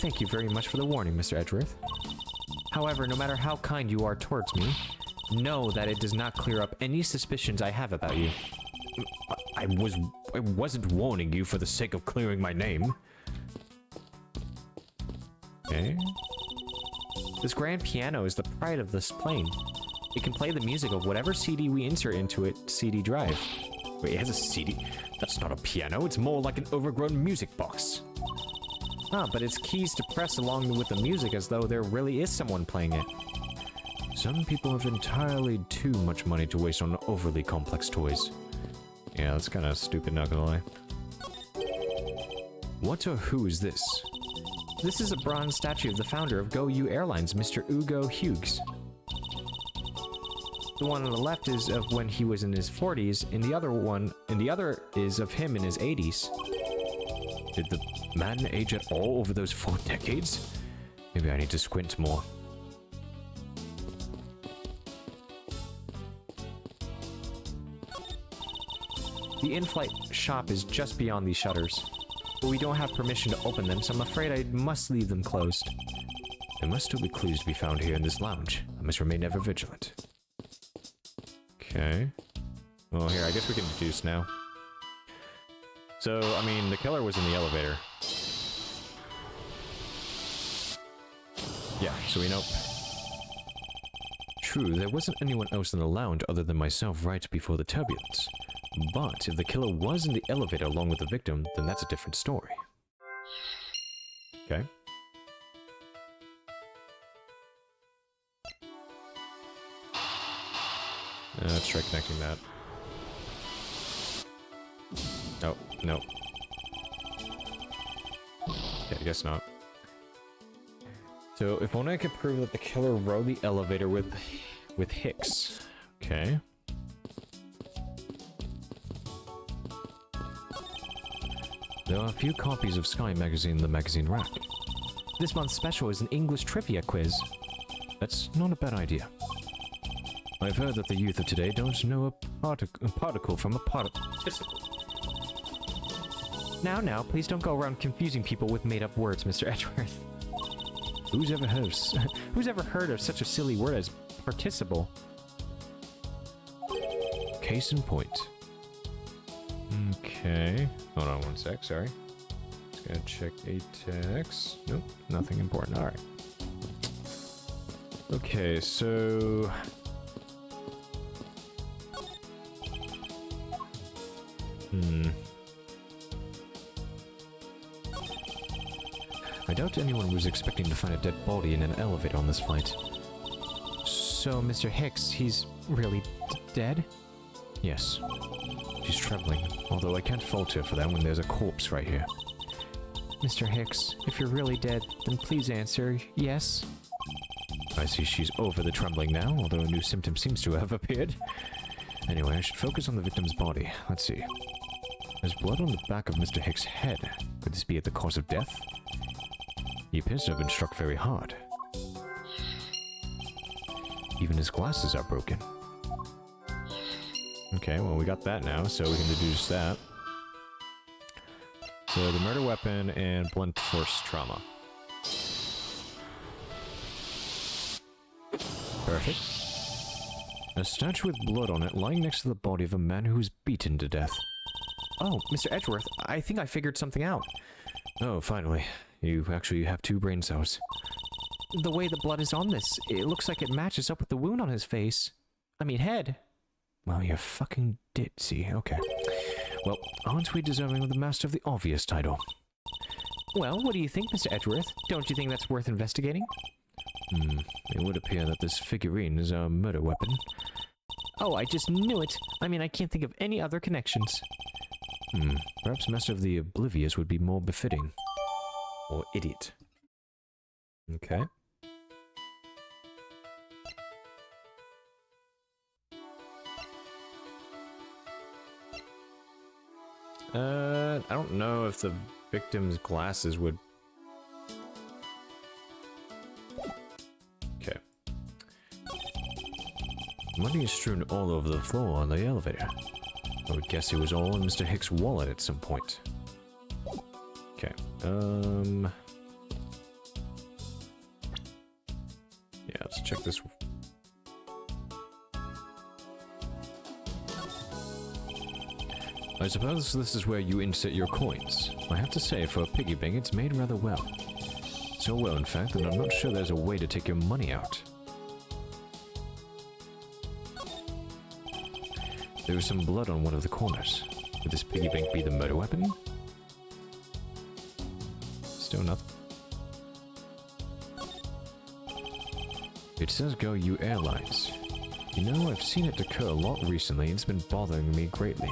Thank you very much for the warning, Mr. Edgeworth. However, no matter how kind you are towards me, know that it does not clear up any suspicions I have about you. I wasn't warning you for the sake of clearing my name. Okay. This grand piano is the pride of this plane. It can play the music of whatever CD we insert into its CD drive. Wait, it has a CD? That's not a piano, it's more like an overgrown music box. Ah, but it's keys to press along with the music as though there really is someone playing it. Some people have entirely too much money to waste on overly complex toys. Yeah, that's kind of stupid, not gonna lie. What or who is this? This is a bronze statue of the founder of GoU Airlines, Mr. Ugo Hughes. The one on the left is of when he was in his 40s, and the other is of him in his 80s. Did the man age at all over those 4 decades? Maybe I need to squint more. The in-flight shop is just beyond these shutters, but we don't have permission to open them, so I'm afraid I must leave them closed. There must still be clues to be found here in this lounge. I must remain ever vigilant. Okay. Well, here, I guess we can deduce now. So, I mean, the killer was in the elevator. Yeah, so we know. true, there wasn't anyone else in the lounge other than myself right before the turbulence. But if the killer was in the elevator along with the victim, then that's a different story. Okay. Let's try connecting that. Oh, no. Yeah, I guess not. So, if only I could prove that the killer rode the elevator with Hicks. Okay. There are a few copies of Sky magazine in the magazine rack. This month's special is an English trivia quiz. That's not a bad idea. I've heard that the youth of today don't know a particle from a participle. Now, please don't go around confusing people with made-up words, Mr. Edgeworth. Who's ever heard of such a silly word as participle? Case in point. Okay. Hold on one sec, sorry. Just gonna check a text. Nope, nothing important. Alright. Okay, so... I doubt anyone was expecting to find a dead body in an elevator on this flight. So, Mr. Hicks, he's really dead? Yes. She's trembling, although I can't fault her for that when there's a corpse right here. Mr. Hicks, if you're really dead, then please answer yes. I see she's over the trembling now, although a new symptom seems to have appeared. Anyway, I should focus on the victim's body. Let's see. There's blood on the back of Mr. Hicks' head. Could this be at the cause of death? He appears to have been struck very hard. Even his glasses are broken. Okay, well we got that now, so we can deduce that. So the murder weapon and blunt force trauma. Perfect. A statue with blood on it lying next to the body of a man who was beaten to death. Oh, Mr. Edgeworth, I think I figured something out. Oh, finally. You actually have 2 brain cells. The way the blood is on this, it looks like it matches up with the wound on his face. I mean, head. Well, you're fucking ditzy. Okay. Well, aren't we deserving of the Master of the Obvious title? Well, what do you think, Mr. Edgeworth? Don't you think that's worth investigating? It would appear that this figurine is a murder weapon. Oh, I just knew it! I mean, I can't think of any other connections. Perhaps Master of the Oblivious would be more befitting. Or idiot. Okay. I don't know if the victim's glasses would... Okay. Money is strewn all over the floor on the elevator. I would guess it was all in Mr. Hicks' wallet at some point. Okay, yeah, let's check this. I suppose this is where you insert your coins. I have to say, for a piggy bank, it's made rather well. So well, in fact, that I'm not sure there's a way to take your money out. There was some blood on one of the corners. Would this piggy bank be the murder weapon? Still nothing. It says Go You Airlines. You know, I've seen it occur a lot recently and it's been bothering me greatly.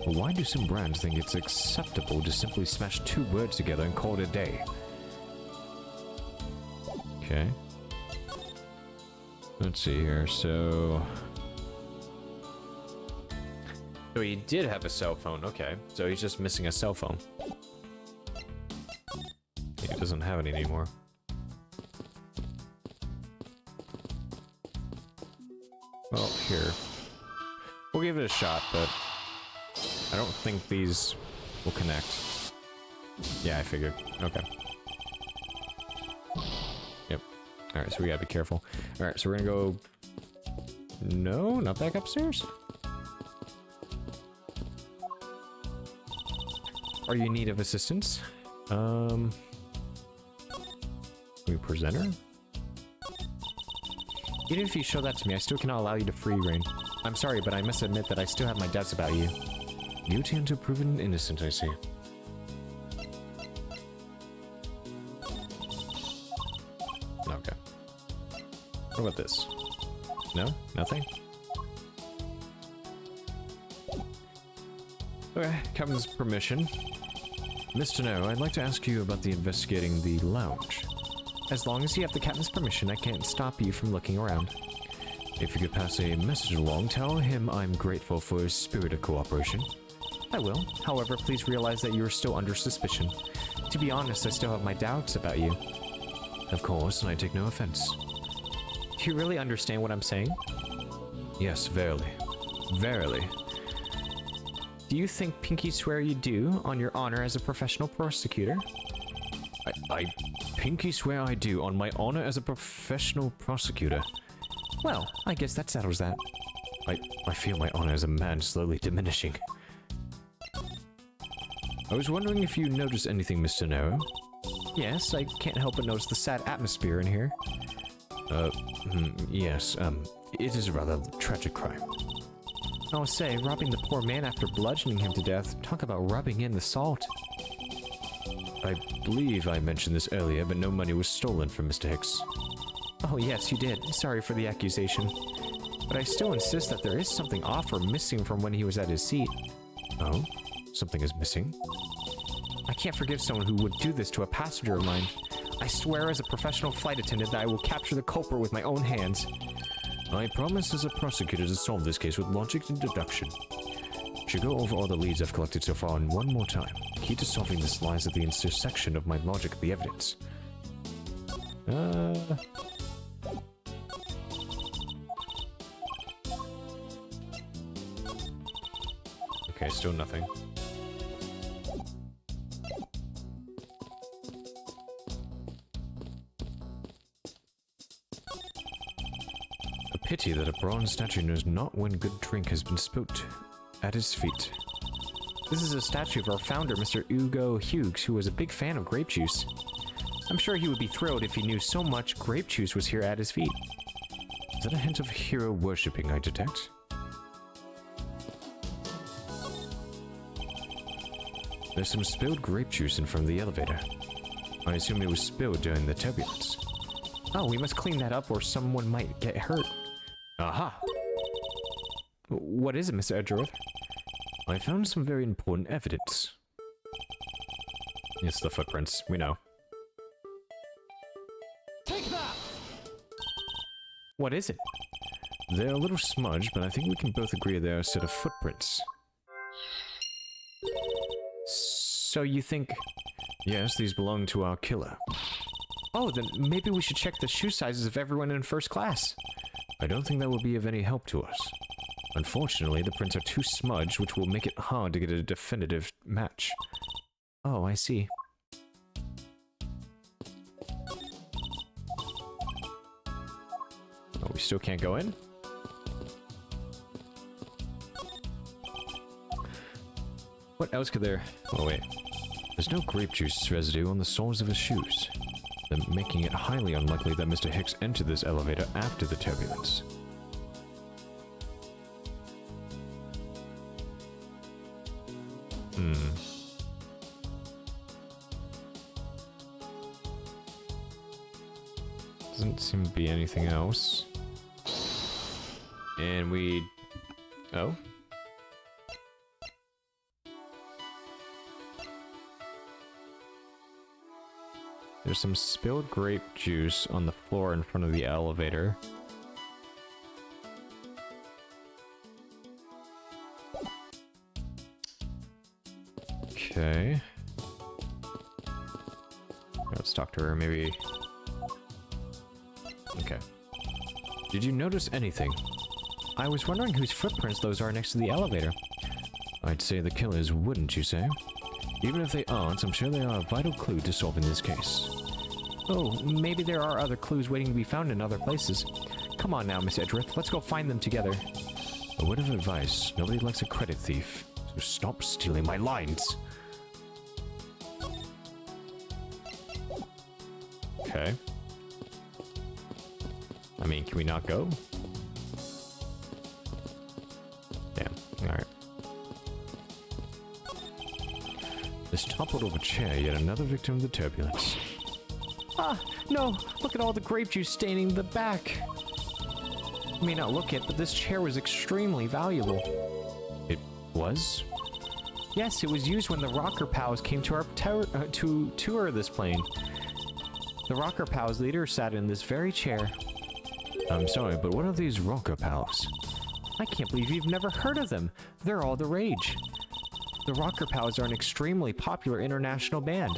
But why do some brands think it's acceptable to simply smash 2 words together and call it a day? Okay. Let's see here, so he did have a cell phone, okay. So he's just missing a cell phone. He doesn't have it anymore. Well, here. We'll give it a shot, but I don't think these will connect. Yeah, I figured. Okay. Yep. Alright, so we gotta be careful. Alright, so we're gonna go... No, not back upstairs? Are you in need of assistance? We presenter? Even if you show that to me, I still cannot allow you to free reign. I'm sorry, but I must admit that I still have my doubts about you. Guilty until proven innocent, I see. Okay. What about this? No? Nothing? Okay, Captain's permission. Mr. No, I'd like to ask you about the investigating the lounge. As long as you have the captain's permission, I can't stop you from looking around. If you could pass a message along, tell him I'm grateful for his spirit of cooperation. I will. However, please realize that you are still under suspicion. To be honest, I still have my doubts about you. Of course, and I take no offense. Do you really understand what I'm saying? Yes, verily. Verily. Do you think pinky swear you do on your honor as a professional prosecutor? I pinky swear I do on my honor as a professional prosecutor. Well, I guess that settles that. I feel my honor as a man slowly diminishing. I was wondering if you noticed anything, Mr. Nero? Yes, I can't help but notice the sad atmosphere in here. Yes, it is a rather tragic crime. I'll say, robbing the poor man after bludgeoning him to death, talk about rubbing in the salt. I believe I mentioned this earlier, but no money was stolen from Mr. Hicks. Oh yes, you did. Sorry for the accusation. But I still insist that there is something off or missing from when he was at his seat. Oh? Something is missing? I can't forgive someone who would do this to a passenger of mine. I swear as a professional flight attendant that I will capture the culprit with my own hands. I promise as a prosecutor to solve this case with logic and deduction. Should go over all the leads I've collected so far and one more time. Key to solving this lies at the intersection of my logic and the evidence. Okay, still nothing. A pity that a bronze statue knows not when good drink has been spilt at his feet. This is a statue of our founder, Mr. Hugo Hughes, who was a big fan of grape juice. I'm sure he would be thrilled if he knew so much grape juice was here at his feet. Is that a hint of hero worshipping I detect? There's some spilled grape juice in front of the elevator. I assume it was spilled during the turbulence. Oh, we must clean that up or someone might get hurt. Aha! What is it, Mr. Edgeworth? I found some very important evidence. It's the footprints, we know. Take that! What is it? They're a little smudged, but I think we can both agree they're a set of footprints. So you think... Yes, these belong to our killer. Oh, then maybe we should check the shoe sizes of everyone in first class. I don't think that will be of any help to us. Unfortunately, the prints are too smudged, which will make it hard to get a definitive match. Oh, I see. Oh, we still can't go in? What else could there... Oh, wait. There's no grape juice residue on the soles of his shoes, then making it highly unlikely that Mr. Hicks entered this elevator after the turbulence. Doesn't seem to be anything else. And we... Oh? There's some spilled grape juice on the floor in front of the elevator. Okay. Let's talk to her, maybe. Okay. Did you notice anything? I was wondering whose footprints those are next to the elevator. I'd say the killers, wouldn't you say? Even if they aren't, I'm sure they are a vital clue to solving this case. Oh, maybe there are other clues waiting to be found in other places. Come on now, Miss Edgeworth, let's go find them together. A word of advice, nobody likes a credit thief, so stop stealing my lines! Okay. I mean, can we not go? Damn. Alright. This toppled over chair, yet another victim of the turbulence. Ah, no! Look at all the grape juice staining the back! You may not look it, but this chair was extremely valuable. It was? Yes, it was used when the Rocker Pals came to our to tour this plane. The Rocker Pals leader sat in this very chair. I'm sorry, but what are these Rocker Pals? I can't believe you've never heard of them. They're all the rage. The Rocker Pals are an extremely popular international band.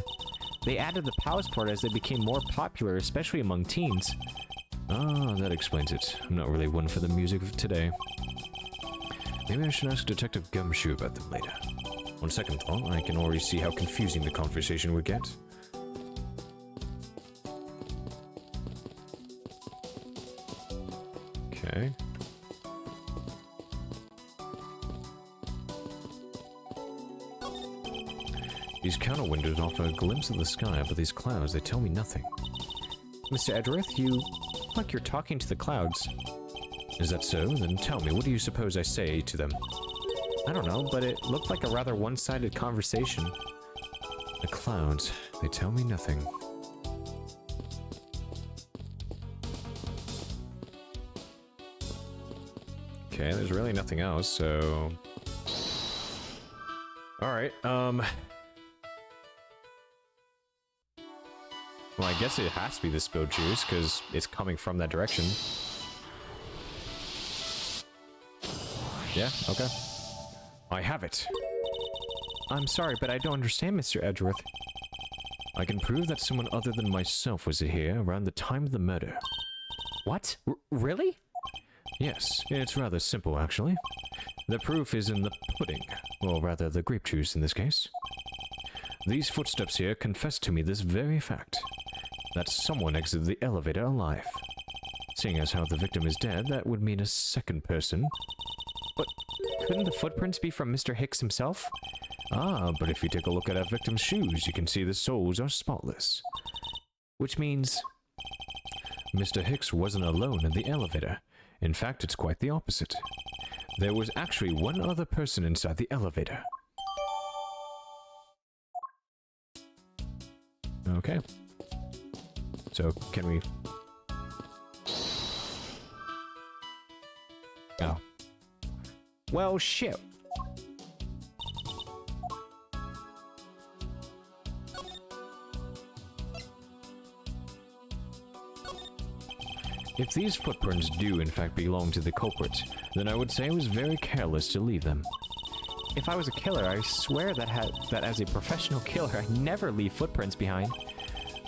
They added the Pals part as they became more popular, especially among teens. Ah, that explains it. I'm not really one for the music of today. Maybe I should ask Detective Gumshoe about them later. On second thought, I can already see how confusing the conversation would get. Okay. These counter windows offer a glimpse of the sky, but these clouds, they tell me nothing. Mr. Edgeworth, you look like you're talking to the clouds. Is that so? Then tell me, what do you suppose I say to them? I don't know, but it looked like a rather one-sided conversation. The clouds, they tell me nothing. Okay, there's really nothing else, so... Alright, well, I guess it has to be the spilled juice, because it's coming from that direction. Yeah, okay. I have it. I'm sorry, but I don't understand, Mr. Edgeworth. I can prove that someone other than myself was here around the time of the murder. What? Really? Yes, it's rather simple, actually. The proof is in the pudding, or rather the grape juice in this case. These footsteps here confess to me this very fact, that someone exited the elevator alive. Seeing as how the victim is dead, that would mean a second person. But couldn't the footprints be from Mr. Hicks himself? Ah, but if you take a look at our victim's shoes, you can see the soles are spotless. Which means... Mr. Hicks wasn't alone in the elevator. In fact, it's quite the opposite. There was actually one other person inside the elevator. Okay. So, can we... Oh. Well, shit. If these footprints do in fact belong to the culprit, then I would say I was very careless to leave them. If I was a killer, I swear that as a professional killer, I never leave footprints behind.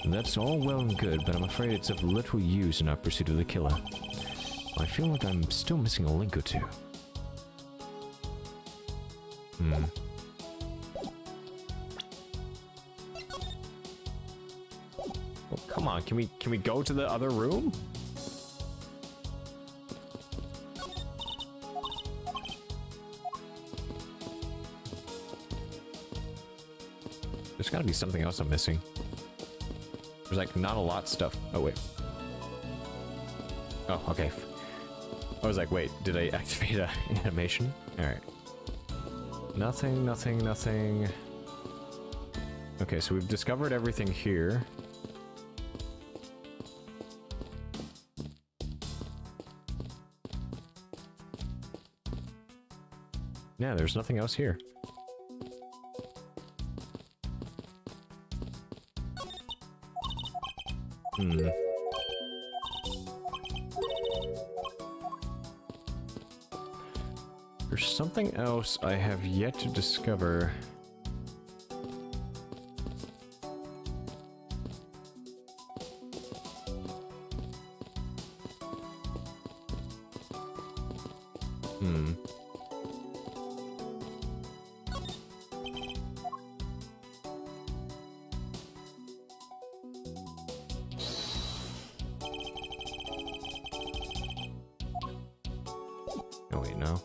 That's all well and good, but I'm afraid it's of little use in our pursuit of the killer. I feel like I'm still missing a link or two. Well, come on, can we go to the other room? There's gotta be something else I'm missing. There's like not a lot of stuff. Oh, wait. Oh, okay. I was like, wait, did I activate an animation? Alright. Nothing, nothing, nothing. Okay, so we've discovered everything here. Yeah, there's nothing else here. There's something else I have yet to discover. Oh wait, no.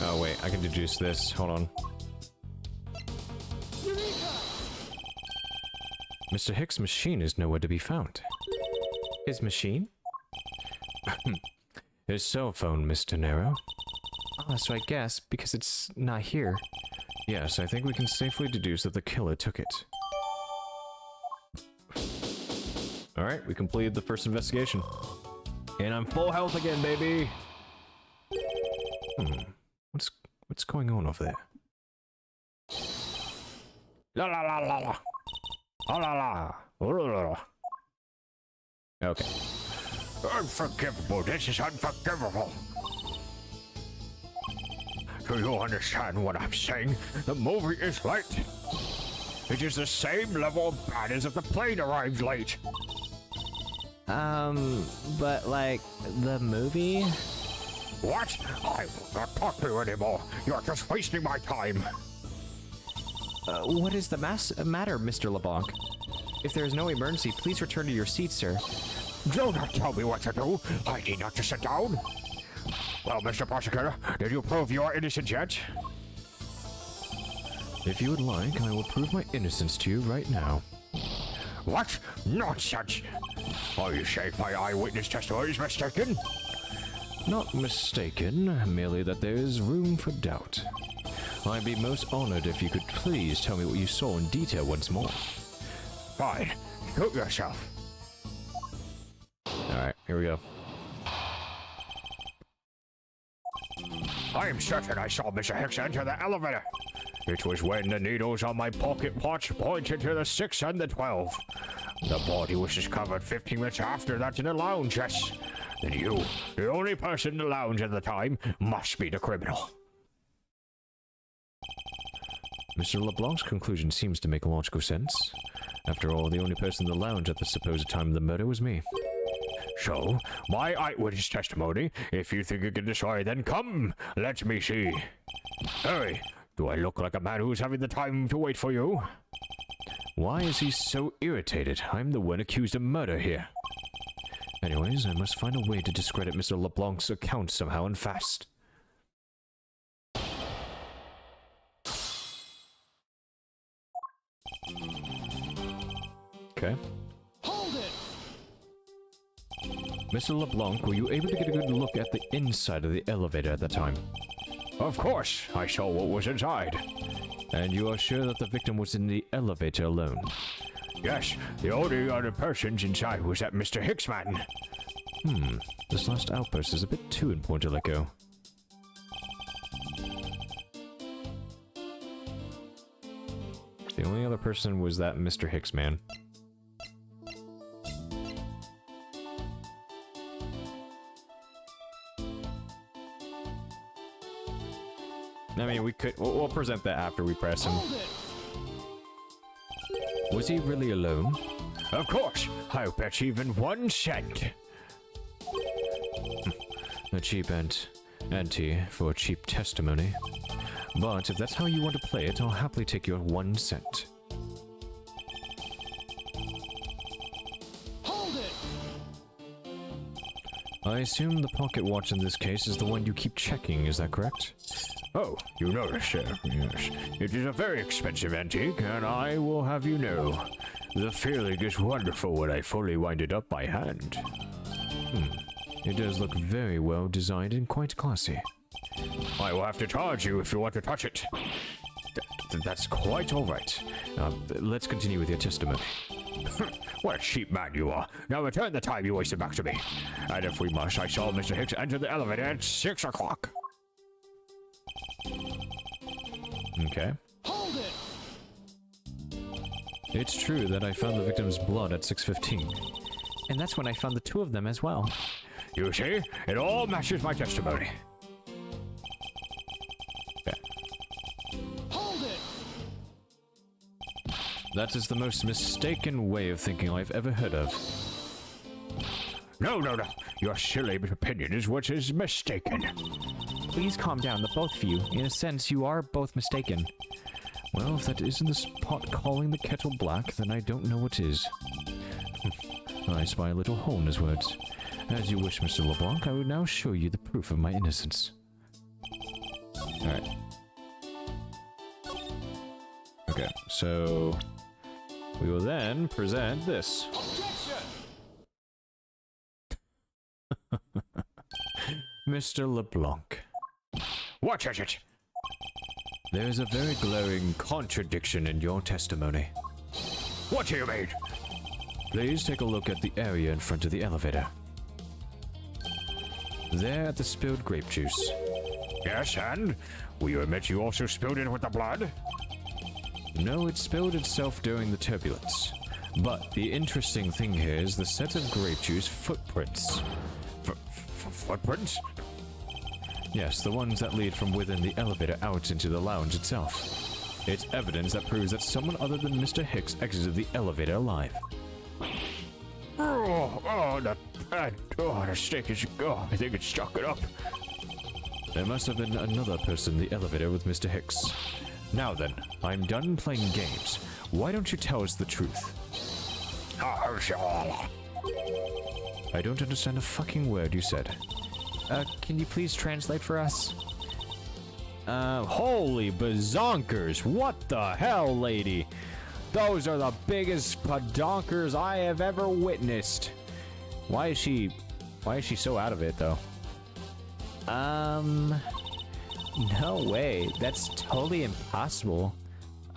Oh wait, I can deduce this. Hold on. Mr. Hicks' machine is nowhere to be found. His machine? His cell phone, Mr. Nero. Ah, so I guess, because it's not here. Yes, I think we can safely deduce that the killer took it. Alright, we completed the first investigation. And I'm full health again, baby! What's going on over there? La la la la la. La la la. La la la. Okay. Unforgivable. This is unforgivable. Do you understand what I'm saying? The movie is late. It is the same level of bad as if the plane arrived late. But like, the movie? What? I will not talk to you anymore. You're just wasting my time. What is the matter, Mr. LeBlanc? If there is no emergency, please return to your seat, sir. Do not tell me what to do. I need not to sit down. Well, Mr. Prosecutor, did you prove you are innocent yet? If you would like, I will prove my innocence to you right now. What? Nonsense! Are you saying my eyewitness testimony is mistaken? Not mistaken, merely that there is room for doubt. I'd be most honored if you could please tell me what you saw in detail once more. Fine. Shoot yourself. Alright, here we go. I am certain I saw Mr. Hicks enter the elevator. It was when the needles on my pocket watch pointed to the 6 and the 12. The body was discovered 15 minutes after that in the lounge, yes. Then you, the only person in the lounge at the time, must be the criminal. Mr. LeBlanc's conclusion seems to make logical sense. After all, the only person in the lounge at the supposed time of the murder was me. So, my eyewitness testimony, if you think you can decide, then come, let me see. Hurry, do I look like a man who's having the time to wait for you? Why is he so irritated? I'm the one accused of murder here. Anyways, I must find a way to discredit Mr. LeBlanc's account somehow and fast. Okay. Hold it! Mr. LeBlanc, were you able to get a good look at the inside of the elevator at the time? Of course, I saw what was inside. And you are sure that the victim was in the elevator alone? Yes, the only other persons inside was that Mr. Hicks man. This last outburst is a bit too important to let go. The only other person was that Mr. Hicks man. I mean, we'll present that after we press him. Hold it! Was he really alone? Of course, I'll bet even 1 cent. A cheap ante for a cheap testimony. But if that's how you want to play it, I'll happily take your 1 cent. Hold it! I assume the pocket watch in this case is the one you keep checking, is that correct? Oh, you notice, sir. Yes. It is a very expensive antique, and I will have you know, the feeling is wonderful when I fully wind it up by hand. It does look very well designed and quite classy. I will have to charge you if you want to touch it. That's quite alright. Let's continue with your testimony. What a cheap man you are. Now return the time you wasted back to me. And if we must, I saw Mr. Hicks enter the elevator at 6 o'clock. Okay. Hold it! It's true that I found the victim's blood at 6:15. And that's when I found the 2 of them as well. You see, it all matches my testimony. Hold it! That is the most mistaken way of thinking I've ever heard of. No. Your silly opinion is what is mistaken. Please calm down, the both of you. In a sense, you are both mistaken. Well, if that isn't the pot calling the kettle black, then I don't know what is. I spy a little hole in his words. As you wish, Mr. LeBlanc, I will now show you the proof of my innocence. Alright. Okay, so... We will then present this. Mr. LeBlanc. What is it? There is a very glaring contradiction in your testimony. What do you mean? Please take a look at the area in front of the elevator. There at the spilled grape juice. Yes, and? Will you admit you also spilled it with the blood? No, it spilled itself during the turbulence. But the interesting thing here is the set of grape juice footprints. Footprints? Yes, the ones that lead from within the elevator out into the lounge itself. It's evidence that proves that someone other than Mr. Hicks exited the elevator alive. The steak is, I think it stuck it up. There must have been another person in the elevator with Mr. Hicks. Now then, I'm done playing games. Why don't you tell us the truth? I don't understand a fucking word you said. Can you please translate for us? Holy bazonkers! What the hell, lady? Those are the biggest badonkers I have ever witnessed. Why is she so out of it, though? No way. That's totally impossible,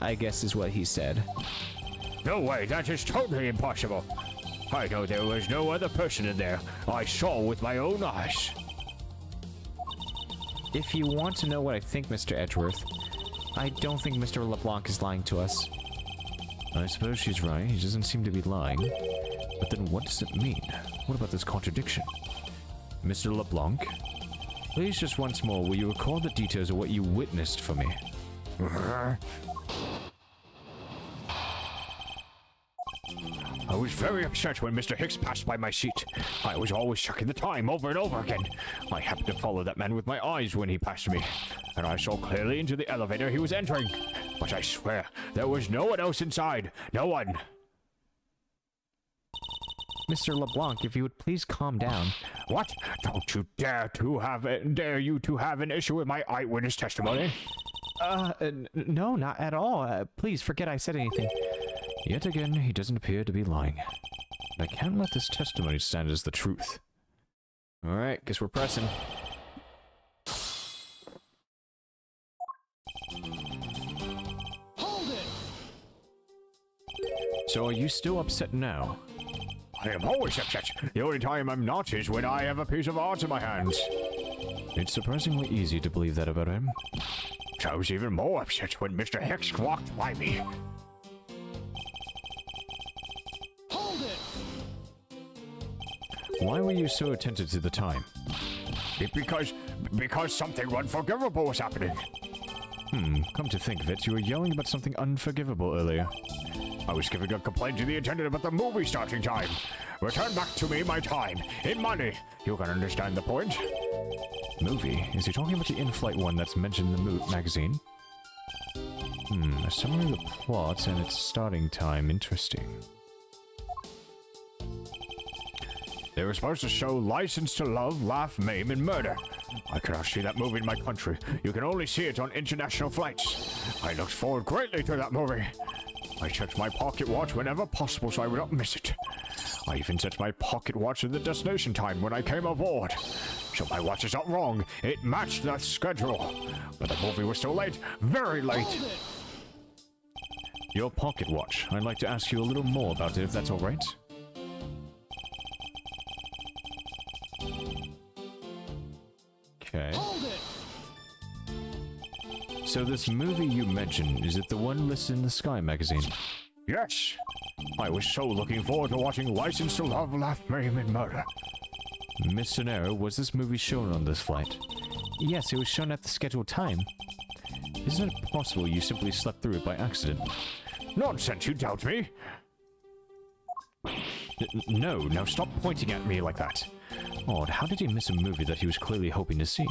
I guess is what he said. No way, that is totally impossible. I know there was no other person in there. I saw with my own eyes. If you want to know what I think, Mr. Edgeworth, I don't think Mr. LeBlanc is lying to us. I suppose she's right. He doesn't seem to be lying. But then what does it mean? What about this contradiction? Mr. LeBlanc? Please just once more, will you recall the details of what you witnessed for me? I was very upset when Mr. Hicks passed by my seat. I was always checking the time over and over again. I happened to follow that man with my eyes when he passed me, and I saw clearly into the elevator he was entering. But I swear, there was no one else inside. No one. Mr. LeBlanc, if you would please calm down. What? Don't you dare you to have an issue with my eyewitness testimony? No, not at all. Please forget I said anything. Yet again, he doesn't appear to be lying. But I can't let this testimony stand as the truth. Alright, guess we're pressing. Hold it! So are you still upset now? I am always upset. The only time I'm not is when I have a piece of art in my hands. It's surprisingly easy to believe that about him. I was even more upset when Mr. Hicks walked by me. Hold it! Why were you so attentive to the time? Because something unforgivable was happening. Come to think of it, you were yelling about something unforgivable earlier. I was giving a complaint to the attendant about the movie starting time. Return back to me my time, in money. You can understand the point. Movie? Is he talking about the in-flight one that's mentioned in the magazine? A summary of the plot and its starting time. Interesting. They were supposed to show License to Love, Laugh, Maim, and Murder. I cannot see that movie in my country. You can only see it on international flights. I looked forward greatly to that movie. I checked my pocket watch whenever possible so I would not miss it. I even set my pocket watch to the destination time when I came aboard. So my watch is not wrong. It matched that schedule. But the movie was still late. Very late. Hold it! Your pocket watch. I'd like to ask you a little more about it, if that's all right. Okay. Hold it! So this movie you mentioned, is it the one listed in the Sky magazine? Yes. I was so looking forward to watching License to Love, Laugh, Maim, and Murder. Miss Sonero, was this movie shown on this flight? Yes, it was shown at the scheduled time. Isn't it possible you simply slept through it by accident? Nonsense, you doubt me? No, now stop pointing at me like that. Odd, how did he miss a movie that he was clearly hoping to see?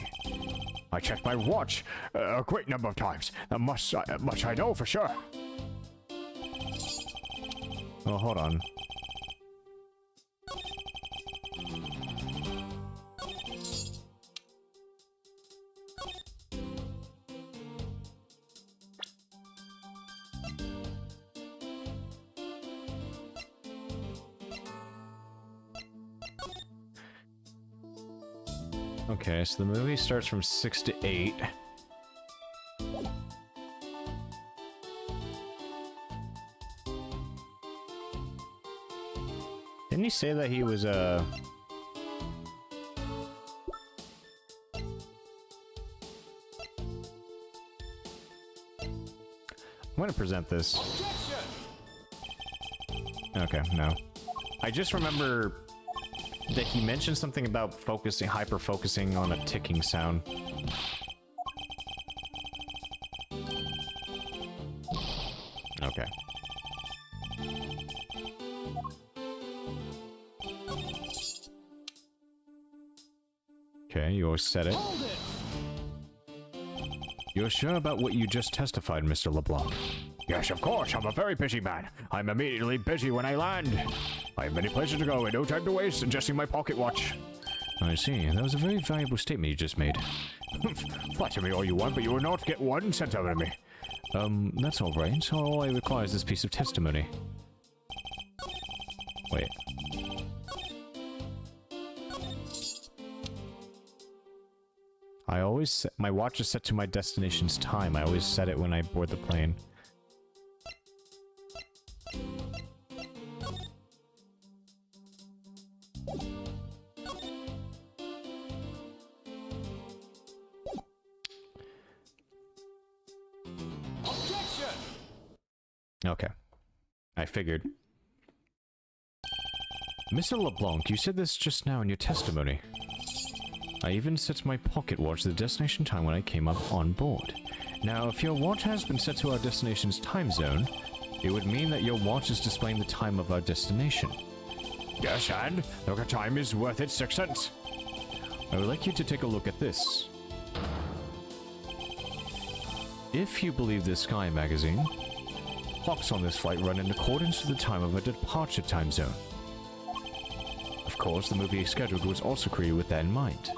I checked my watch a great number of times. That much I know for sure. Oh, hold on. Okay, so the movie starts from 6 to 8. Didn't he say that he was, I'm gonna present this. Okay, no. I just remember that he mentioned something about focusing, hyper-focusing on a ticking sound. Okay. Okay, you always said it. Hold it! You're sure about what you just testified, Mr. LeBlanc? Yes, of course. I'm a very busy man. I'm immediately busy when I land. I have many places to go and no time to waste adjusting my pocket watch. I see. That was a very valuable statement you just made. Flatter me all you want, but you will not get one cent out of me. That's all right. So all I require is this piece of testimony. Wait. I always set, my watch is set to my destination's time. I always set it when I board the plane. Objection! Okay. I figured. Mr. LeBlanc, you said this just now in your testimony. I even set my pocket watch to the destination time when I came up on board. Now, if your watch has been set to our destination's time zone, it would mean that your watch is displaying the time of our destination. Yes, and the time is worth its 6 cents. I would like you to take a look at this. If you believe the Sky magazine, clocks on this flight run in accordance with the time of a departure time zone. Of course, the movie scheduled was also created with that in mind.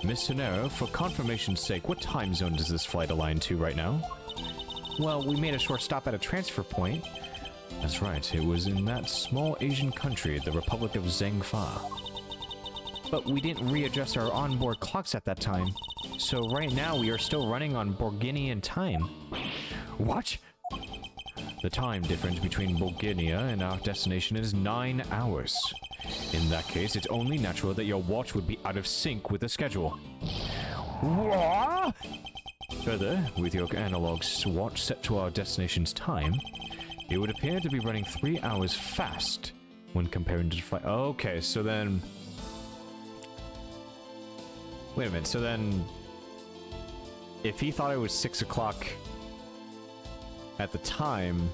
Miss Sonero, for confirmation's sake, what time zone does this flight align to right now? Well, we made a short stop at a transfer point. That's right, it was in that small Asian country, the Republic of Zhengfa. But we didn't readjust our onboard clocks at that time, so right now we are still running on Borginian time. What? The time difference between Bulgaria and our destination is 9 hours. In that case, it's only natural that your watch would be out of sync with the schedule. What? Further, with your analog watch set to our destination's time, it would appear to be running 3 hours fast when comparing to the flight. Okay, so then... Wait a minute, so then... If he thought it was 6 o'clock at the time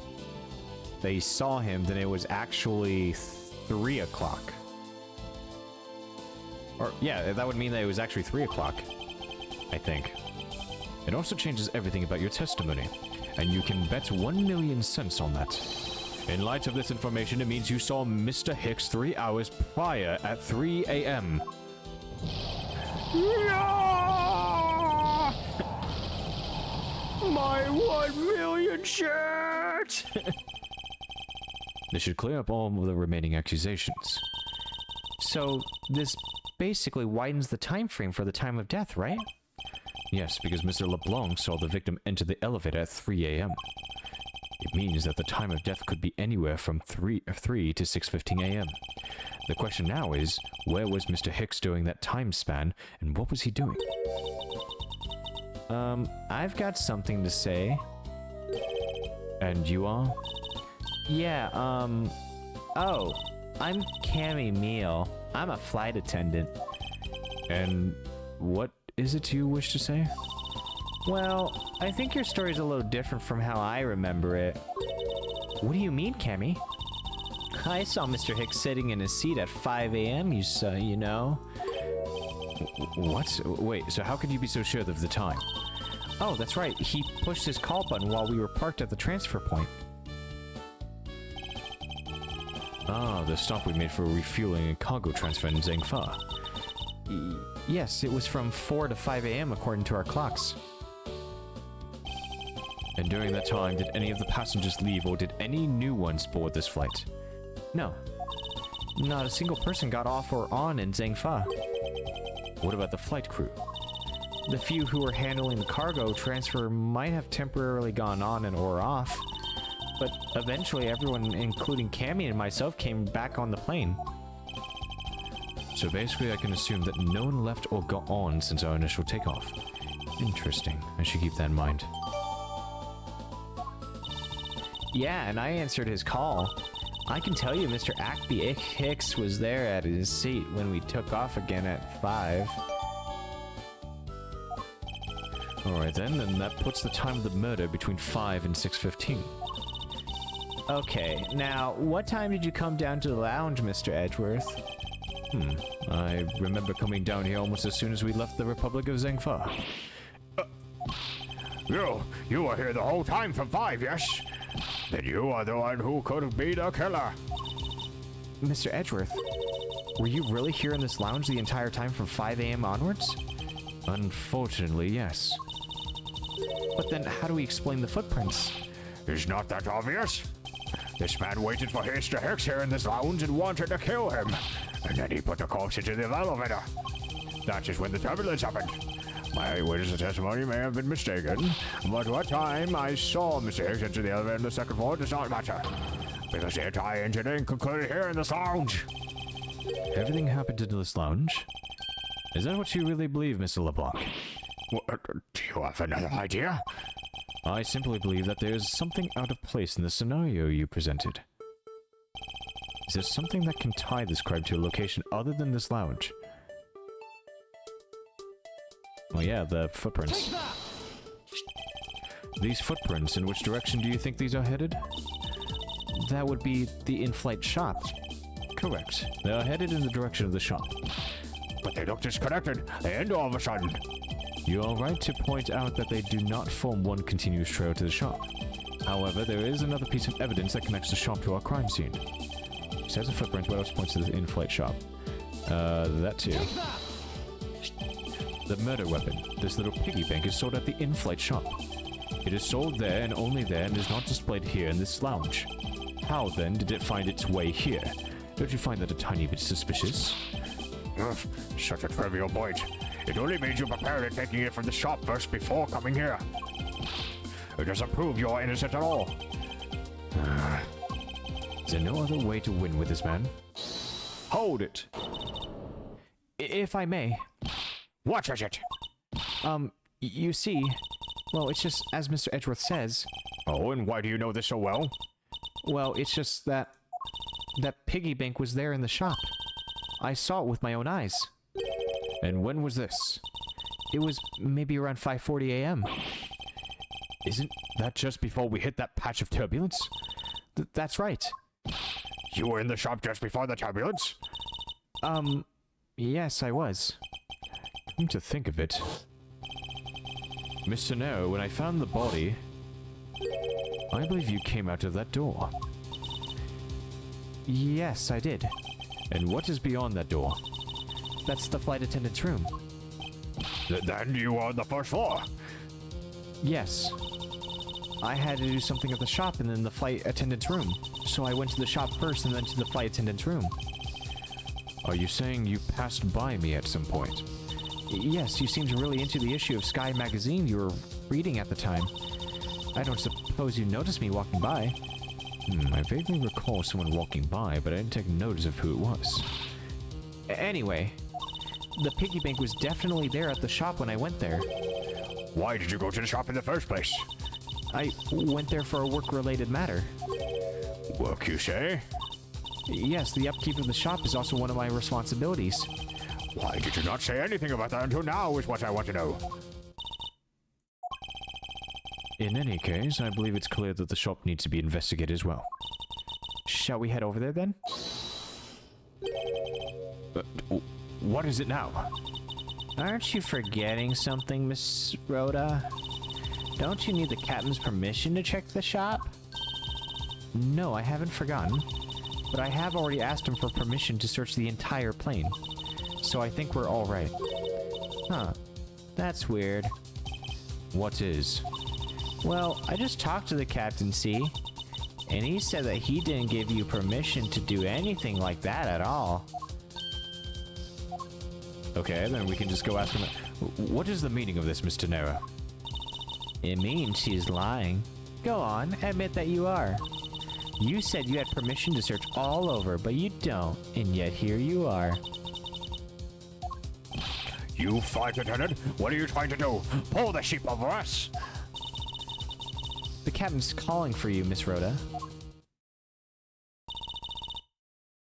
that he saw him, then it was actually 3 o'clock. Or, yeah, that would mean that it was actually 3 o'clock, I think. It also changes everything about your testimony, and you can bet 1,000,000 cents on that. In light of this information, it means you saw Mr. Hicks 3 hours prior at 3 a.m. No! My 1,000,000 shirt! This should clear up all of the remaining accusations. So, this basically widens the time frame for the time of death, right? Yes, because Mr. LeBlanc saw the victim enter the elevator at 3 a.m. It means that the time of death could be anywhere from 3 to 6:15 a.m. The question now is, where was Mr. Hicks during that time span, and what was he doing? I've got something to say. And you are? Yeah, oh, I'm Cammy Meal. I'm a flight attendant. And what is it you wish to say? Well, I think your story's a little different from how I remember it. What do you mean, Cammy? I saw Mr. Hicks sitting in his seat at 5 a.m., you know. What? Wait, so how could you be so sure of the time? Oh, that's right. He pushed his call button while we were parked at the transfer point. Ah, the stop we made for refueling and cargo transfer in Zhengfa. Yes, it was from 4 to 5 a.m. according to our clocks. And during that time, did any of the passengers leave or did any new ones board this flight? No. Not a single person got off or on in Zhengfa. What about the flight crew? The few who were handling the cargo transfer might have temporarily gone on and or off, but eventually everyone, including Cammy and myself, came back on the plane. So basically I can assume that no one left or got on since our initial takeoff. Interesting. I should keep that in mind. Yeah, and I answered his call. I can tell you Mr. Ackby Hicks was there at his seat when we took off again at 5. Alright then, and that puts the time of the murder between 5 and 6:15. Okay, now, what time did you come down to the lounge, Mr. Edgeworth? I remember coming down here almost as soon as we left the Republic of Zengfa. You were here the whole time from 5, yes? Then you are the one who could have been a killer. Mr. Edgeworth, were you really here in this lounge the entire time from 5 a.m. onwards? Unfortunately, yes. But then how do we explain the footprints? Is not that obvious? This man waited for Mr. Hicks here in this lounge and wanted to kill him. And then he put the corpse into the elevator. That is when the turbulence happened. My witness testimony may have been mistaken, but what time I saw Mr. Hicks enter the elevator on the second floor does not matter. Because the entire incident concluded here in this lounge. Everything happened in this lounge? Is that what you really believe, Mr. LeBlanc? Do you have another idea? I simply believe that there is something out of place in the scenario you presented. Is there something that can tie this crime to a location other than this lounge? Oh yeah, the footprints. These footprints, in which direction do you think these are headed? That would be the in-flight shop. Correct. They are headed in the direction of the shop. But they look disconnected, and all of a sudden... You are right to point out that they do not form one continuous trail to the shop. However, there is another piece of evidence that connects the shop to our crime scene. Besides the footprints, what else points to the in-flight shop? That too. The murder weapon, this little piggy bank, is sold at the in-flight shop. It is sold there and only there and is not displayed here in this lounge. How then did it find its way here? Don't you find that a tiny bit suspicious? Such a trivial point. It only made you prepared at taking it from the shop first before coming here. It doesn't prove you're innocent at all. Is there no other way to win with this man? Hold it. If I may. What is it? You see, well, it's just, as Mr. Edgeworth says. Oh, and why do you know this so well? Well, it's just that piggy bank was there in the shop. I saw it with my own eyes. And when was this? It was maybe around 5:40 a.m. Isn't that just before we hit that patch of turbulence? That's right. You were in the shop just before the turbulence? Yes, I was. Come to think of it, Mr. Nero, when I found the body, I believe you came out of that door. Yes, I did. And what is beyond that door? That's the flight attendant's room. Then you were on the first floor? Yes. I had to do something at the shop and then the flight attendant's room. So I went to the shop first and then to the flight attendant's room. Are you saying you passed by me at some point? Yes, you seemed really into the issue of Sky magazine you were reading at the time. I don't suppose you noticed me walking by. I vaguely recall someone walking by, but I didn't take notice of who it was. Anyway, the piggy bank was definitely there at the shop when I went there. Why did you go to the shop in the first place? I went there for a work-related matter. Work, you say? Yes, the upkeep of the shop is also one of my responsibilities. Why did you not say anything about that until now is what I want to know. In any case, I believe it's clear that the shop needs to be investigated as well. Shall we head over there then? What is it now? Aren't you forgetting something, Miss Rhoda? Don't you need the captain's permission to check the shop? No, I haven't forgotten. But I have already asked him for permission to search the entire plane. So I think we're all right. Huh. That's weird. What is? Well, I just talked to the captain, see? And he said that he didn't give you permission to do anything like that at all. Okay, then we can just go ask him. What is the meaning of this, Miss Tenera? It means she's lying. Go on, admit that you are. You said you had permission to search all over, but you don't, and yet here you are. You flight attendant, what are you trying to do? Pull the sheep over us! The captain's calling for you, Miss Rhoda.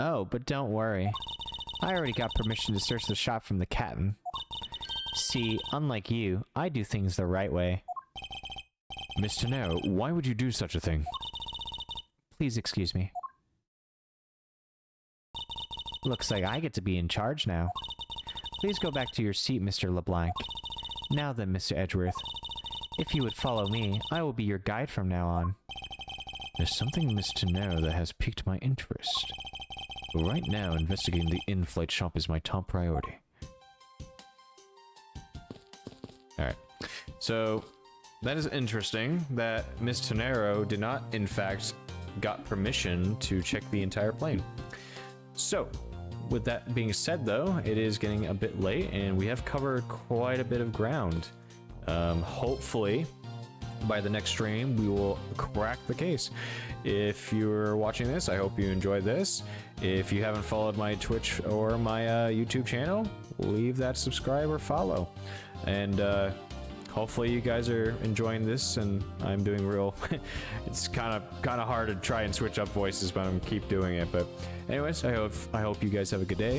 Oh, but don't worry. I already got permission to search the shop from the captain. See, unlike you, I do things the right way. Miss Tenero, why would you do such a thing? Please excuse me. Looks like I get to be in charge now. Please go back to your seat, Mr. LeBlanc. Now then, Mr. Edgeworth. If you would follow me, I will be your guide from now on. There's something in Miss Tenero that has piqued my interest. But right now, investigating the in-flight shop is my top priority. Alright. So, that is interesting that Miss Tenero did not, in fact, got permission to check the entire plane. So, with that being said though, it is getting a bit late and we have covered quite a bit of ground. Hopefully, by the next stream, we will crack the case. If you're watching this, I hope you enjoyed this. If you haven't followed my Twitch or my YouTube channel, leave that subscribe or follow. And hopefully you guys are enjoying this, and I'm doing real. It's kind of hard to try and switch up voices, but I'm keep doing it. But anyways, I hope you guys have a good day.